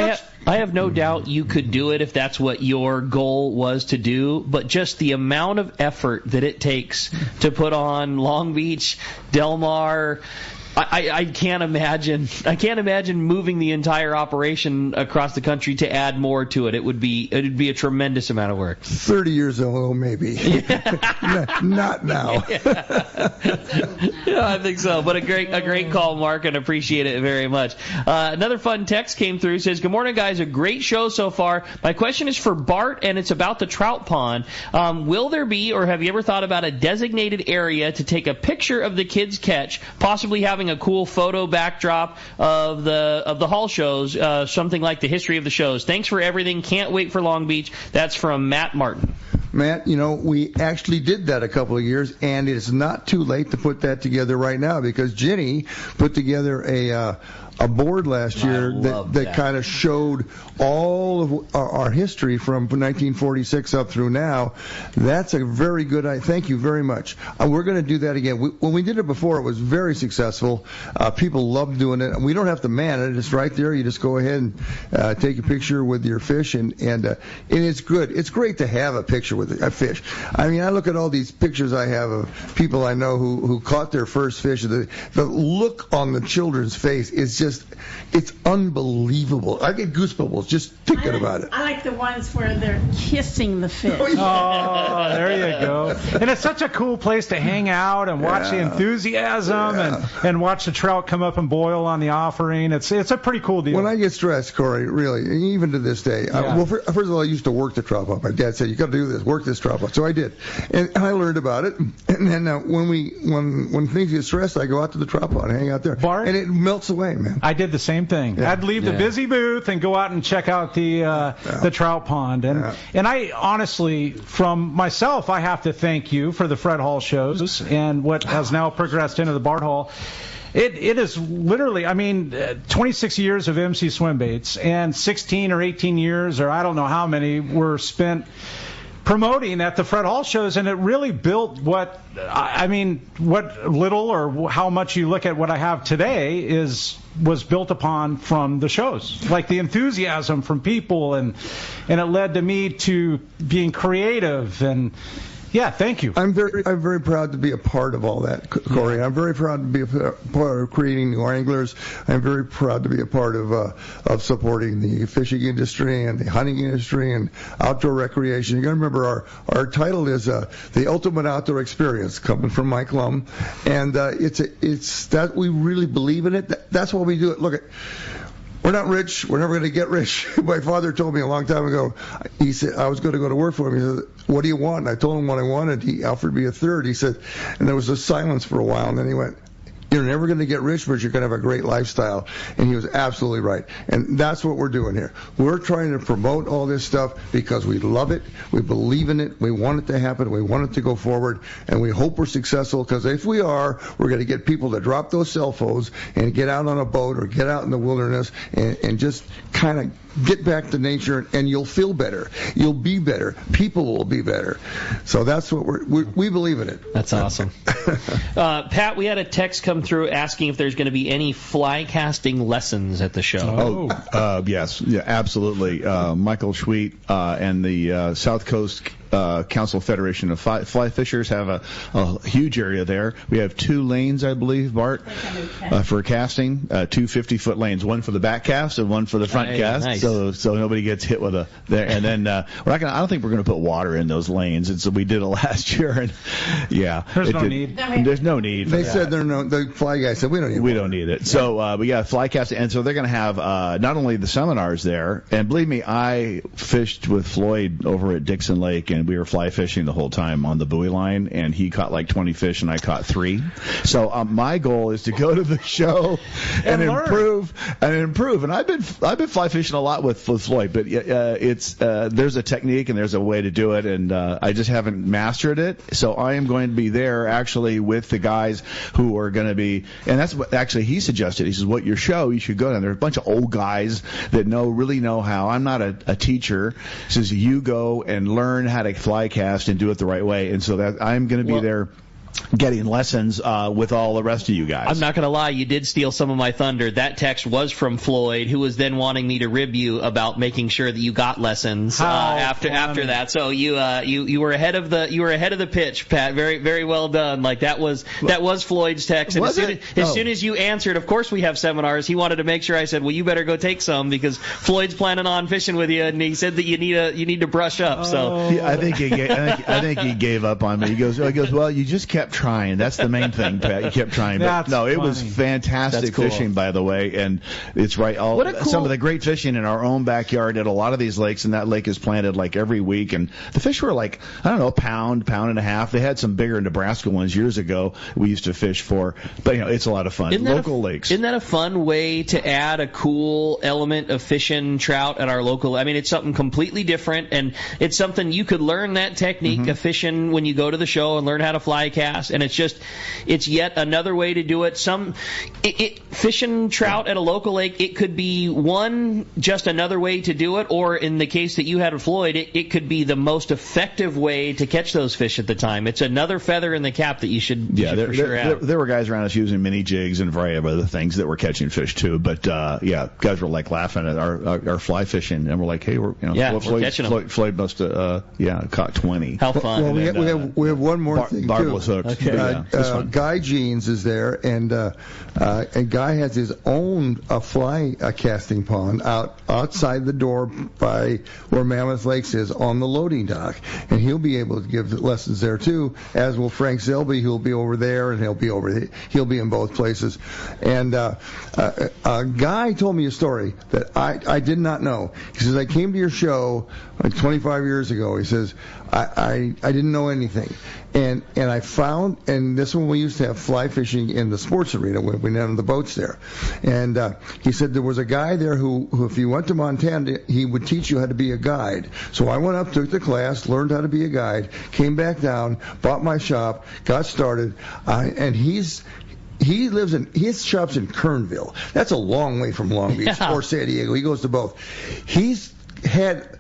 I have no doubt you could do it if that's what your goal was to do, but just the amount of effort that it takes to put on Long Beach, Del Mar, I can't imagine. I can't imagine moving the entire operation across the country to add more to it. It'd be a tremendous amount of work. 30 years ago, maybe. Not now. Yeah, I think so. But a great call, Mark, and appreciate it very much. Another fun text came through. Says, "Good morning, guys. A great show so far. My question is for Bart, and it's about the trout pond. Will there be, or have you ever thought about a designated area to take a picture of the kids' catch, possibly having a cool photo backdrop of the hall shows, something like the history of the shows? Thanks for everything. Can't wait for Long Beach." That's from Matt Martin. Matt, we actually did that a couple of years, and it's not too late to put that together right now, because Ginny put together a board last year that kind of showed all of our history from 1946 up through now. That's a very good idea. Thank you very much. We're going to do that again. When we did it before, it was very successful. People loved doing it. We don't have to man it. It's right there. You just go ahead and take a picture with your fish, and it's good. It's great to have a picture with a fish. I mean, I look at all these pictures I have of people I know who caught their first fish. The look on the children's face is just, it's unbelievable. I get goosebumps just thinking about it. I like the ones where they're kissing the fish. Oh, there you go. And it's such a cool place to hang out and watch the enthusiasm and watch the trout come up and boil on the offering. It's a pretty cool deal. When I get stressed, Corey, really, even to this day, first of all, I used to work the trout pond. My dad said, "You got to do this, work this trout pond." So I did, and I learned about it. And then when things get stressed, I go out to the trout pond and hang out there, Bart, and it melts away, man. I did the same thing. Yeah. I'd leave the busy booth and go out and check out the trout pond. And I honestly, from myself, I have to thank you for the Fred Hall shows and what has now progressed into the Bart Hall. It is literally, 26 years of MC swim baits, and 16 or 18 years, or I don't know how many, were spent promoting at the Fred Hall shows, and it really built what little or how much you look at what I have today was built upon from the shows, like the enthusiasm from people, and it led to me to being creative. And yeah, thank you. I'm very proud to be a part of all that, Corey. I'm very proud to be a part of creating new anglers. I'm very proud to be a part of supporting the fishing industry and the hunting industry and outdoor recreation. You got to remember our title is the Ultimate Outdoor Experience, coming from Mike Lum, and it's that we really believe in it. That's why we do it. Look, we're not rich. We're never going to get rich. My father told me a long time ago, he said, I was going to go to work for him. He said, "What do you want?" And I told him what I wanted. He offered me a third. He said, and there was a silence for a while, and then he went, "You're never going to get rich, but you're going to have a great lifestyle." And he was absolutely right. And that's what we're doing here. We're trying to promote all this stuff because we love it, we believe in it, we want it to happen, we want it to go forward, and we hope we're successful, because if we are, we're going to get people to drop those cell phones and get out on a boat or get out in the wilderness and just kind of get back to nature, and you'll feel better. You'll be better. People will be better. So that's what we believe in it. That's awesome. Pat, we had a text come through asking if there's going to be any fly casting lessons at the show. Yes. Yeah, absolutely. Michael Schweet and the South Coast Council Federation of Fly Fishers have a huge area there. We have 2 lanes, I believe, Bart, for casting, 2 50-foot lanes, one for the back cast and one for the front cast. Nice. So nobody gets hit with there. And then I don't think we're going to put water in those lanes. We did it last year, and there's no need. There's no need. They said the fly guy said we don't need it. So but yeah, fly casting, and so they're going to have not only the seminars there, and believe me, I fished with Floyd over at Dixon Lake, and and we were fly fishing the whole time on the buoy line, and he caught like 20 fish and I caught 3. So my goal is to go to the show and improve. And I've been fly fishing a lot with Floyd, but it's there's a technique and there's a way to do it, and I just haven't mastered it. So I am going to be there actually with the guys who are going to be, and that's what actually he suggested. He says, "What your show you should go down. There's a bunch of old guys that really know how. I'm not a teacher." He says, "You go and learn how to fly cast and do it the right way." And so that I'm going to be there getting lessons with all the rest of you guys. I'm not going to lie, you did steal some of my thunder. That text was from Floyd, who was then wanting me to rib you about making sure that you got lessons after that. So you were ahead of the pitch, Pat. Very, very well done. Like that was Floyd's text. And as soon as you answered, of course we have seminars. He wanted to make sure I said, well, you better go take some because Floyd's planning on fishing with you, and he said that you need to brush up. So I think he gave up on me. He goes, well, you just kept trying. That's the main thing, Pat. You kept trying. But it was fantastic fishing, by the way, and it's right. Some of the great fishing in our own backyard at a lot of these lakes, and that lake is planted like every week, and the fish were like, I don't know, a pound and a half. They had some bigger Nebraska ones years ago we used to fish for, but it's a lot of fun. Local lakes. Isn't that a fun way to add a cool element of fishing trout at our local? I mean, it's something completely different, and it's something you could learn that technique of fishing when you go to the show and learn how to fly cast. And it's yet another way to do it. Fishing trout at a local lake, it could be just another way to do it, or in the case that you had with Floyd, it could be the most effective way to catch those fish at the time. It's another feather in the cap that you should for sure have. There were guys around us using mini jigs and a variety of other things that were catching fish too. But guys were like laughing at our fly fishing, and we're like, hey, we're catching them. Floyd must have caught 20. How fun! Well, we have one more thing barbless too. Hooks. Okay. Guy Jeans is there, and Guy has his own fly casting pond outside the door by where Mammoth Lakes is on the loading dock, and he'll be able to give lessons there too, as will Frank Zelby, who'll be over there, and he'll be in both places. And Guy told me a story that I did not know. He says, I came to your show like 25 years ago. He says, I didn't know anything. And I found, and this one we used to have fly fishing in the sports arena when we had the boats there. And he said there was a guy there who if you went to Montana, he would teach you how to be a guide. So I went up, took the class, learned how to be a guide, came back down, bought my shop, got started, and his shop's in Kernville. That's a long way from Long Beach or San Diego. He goes to both. He's had,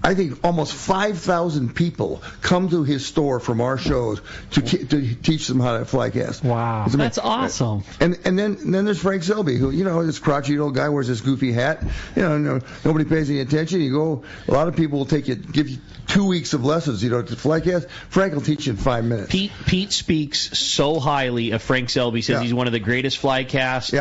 I think, almost 5,000 people come to his store from our shows to teach them how to fly cast. Wow, that's awesome. And then there's Frank Selby, who, this crotchety old guy wears this goofy hat. Nobody pays any attention. A lot of people will give you 2 weeks of lessons, to fly cast. Frank will teach you in 5 minutes. Pete speaks so highly of Frank Selby. Says he's one of the greatest fly cast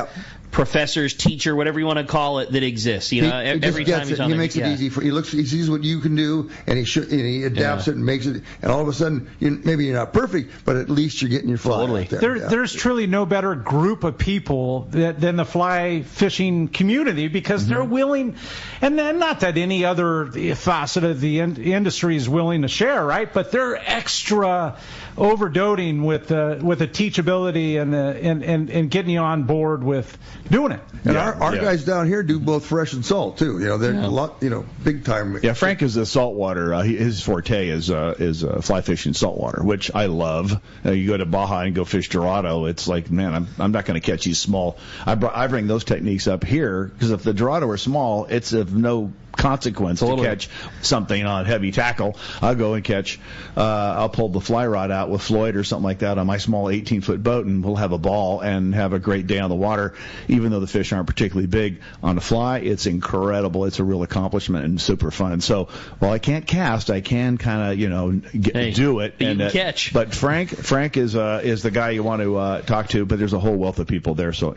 professors, teacher, whatever you want to call it, that exists. Every time he's on, he makes it easy for. He sees what you can do, and he adapts it and makes it. And all of a sudden, maybe you're not perfect, but at least you're getting your fly out there. There's truly no better group of people than the fly fishing community, because they're willing, and then not that any other facet of the industry is willing to share, right? But they're extra overdoting with the teachability and getting you on board with doing it. And our guys down here do both fresh and salt too. They're a lot, big time. Yeah, Frank is the saltwater. His forte is fly fishing saltwater, which I love. You go to Baja and go fish Dorado. It's like, man, I'm not going to catch these small. I bring those techniques up here because if the Dorado are small, it's of no consequence to catch something on heavy tackle. I'll go and catch. I'll pull the fly rod out with Floyd or something like that on my small 18-foot boat, and we'll have a ball and have a great day on the water. Even though the fish aren't particularly big on the fly, it's incredible. It's a real accomplishment and super fun. So while I can't cast, I can kind of do it. And catch. But Frank is the guy you want to talk to. But there's a whole wealth of people there. So.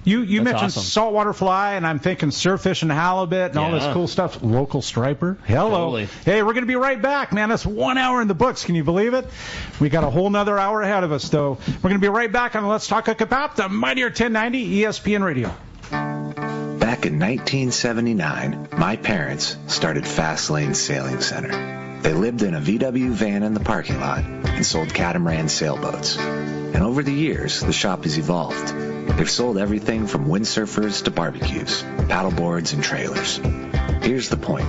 You mentioned saltwater fly, and I'm thinking surf fishing halibut and all this cool stuff. Local striper. Hello. Totally. Hey, we're going to be right back, man. That's 1 hour in the books. Can you believe it? We got a whole nother hour ahead of us, though. We're going to be right back on Let's Talk Hookup, the Mightier 1090 ESPN Radio. Back in 1979, my parents started Fast Lane Sailing Center. They lived in a VW van in the parking lot and sold catamaran sailboats. And over the years, the shop has evolved. They've sold everything from windsurfers to barbecues, paddleboards, and trailers. Here's the point.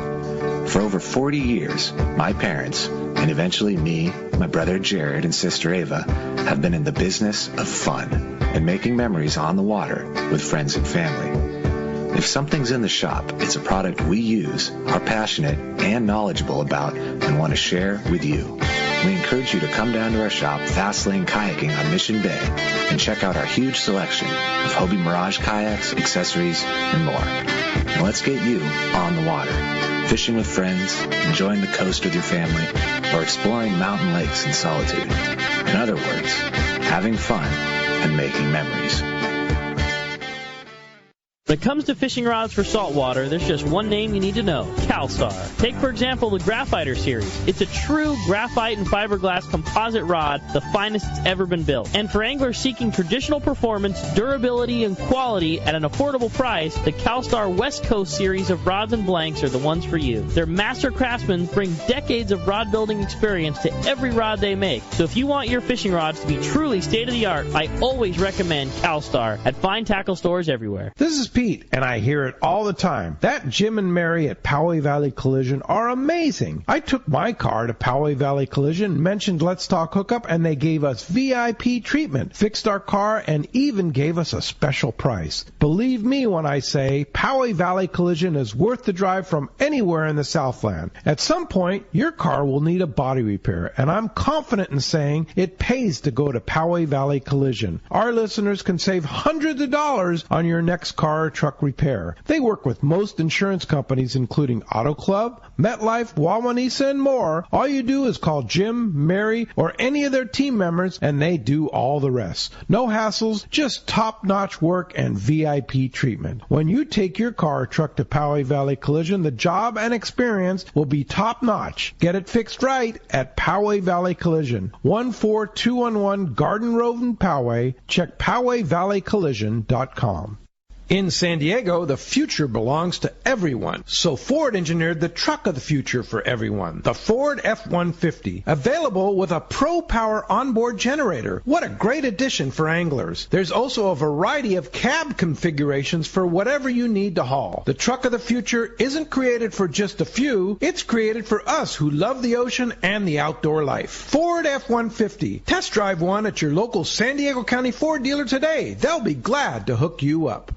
For over 40 years, my parents, and eventually me, my brother Jared, and sister Ava, have been in the business of fun and making memories on the water with friends and family. If something's in the shop, it's a product we use, are passionate and knowledgeable about, and want to share with you. We encourage you to come down to our shop, Fast Lane Kayaking on Mission Bay, and check out our huge selection of Hobie Mirage kayaks, accessories, and more. And let's get you on the water, fishing with friends, enjoying the coast with your family, or exploring mountain lakes in solitude. In other words, having fun and making memories. When it comes to fishing rods for saltwater, there's just one name you need to know, CalStar. Take, for example, the Graphiter series. It's a true graphite and fiberglass composite rod, the finest it's ever been built. And for anglers seeking traditional performance, durability, and quality at an affordable price, the CalStar West Coast series of rods and blanks are the ones for you. Their master craftsmen bring decades of rod building experience to every rod they make. So if you want your fishing rods to be truly state-of-the-art, I always recommend CalStar at fine tackle stores everywhere. This is Pete, and I hear it all the time. That Jim and Mary at Poway Valley Collision are amazing. I took my car to Poway Valley Collision, mentioned Let's Talk Hookup, and they gave us VIP treatment, fixed our car, and even gave us a special price. Believe me when I say Poway Valley Collision is worth the drive from anywhere in the Southland. At some point, your car will need a body repair, and I'm confident in saying it pays to go to Poway Valley Collision. Our listeners can save hundreds of dollars on your next car or truck repair. They work with most insurance companies, including Auto Club, MetLife, Wawanesa, and more. All you do is call Jim, Mary, or any of their team members, and they do all the rest. No hassles, just top-notch work and VIP treatment. When you take your car or truck to Poway Valley Collision, the job and experience will be top-notch. Get it fixed right at Poway Valley Collision, 14211 Garden Road in Poway. Check PowayValleyCollision.com. In San Diego, the future belongs to everyone. So Ford engineered the truck of the future for everyone, the Ford F-150, available with a Pro Power onboard generator. What a great addition for anglers. There's also a variety of cab configurations for whatever you need to haul. The truck of the future isn't created for just a few. It's created for us who love the ocean and the outdoor life. Ford F-150. Test drive one at your local San Diego County Ford dealer today. They'll be glad to hook you up.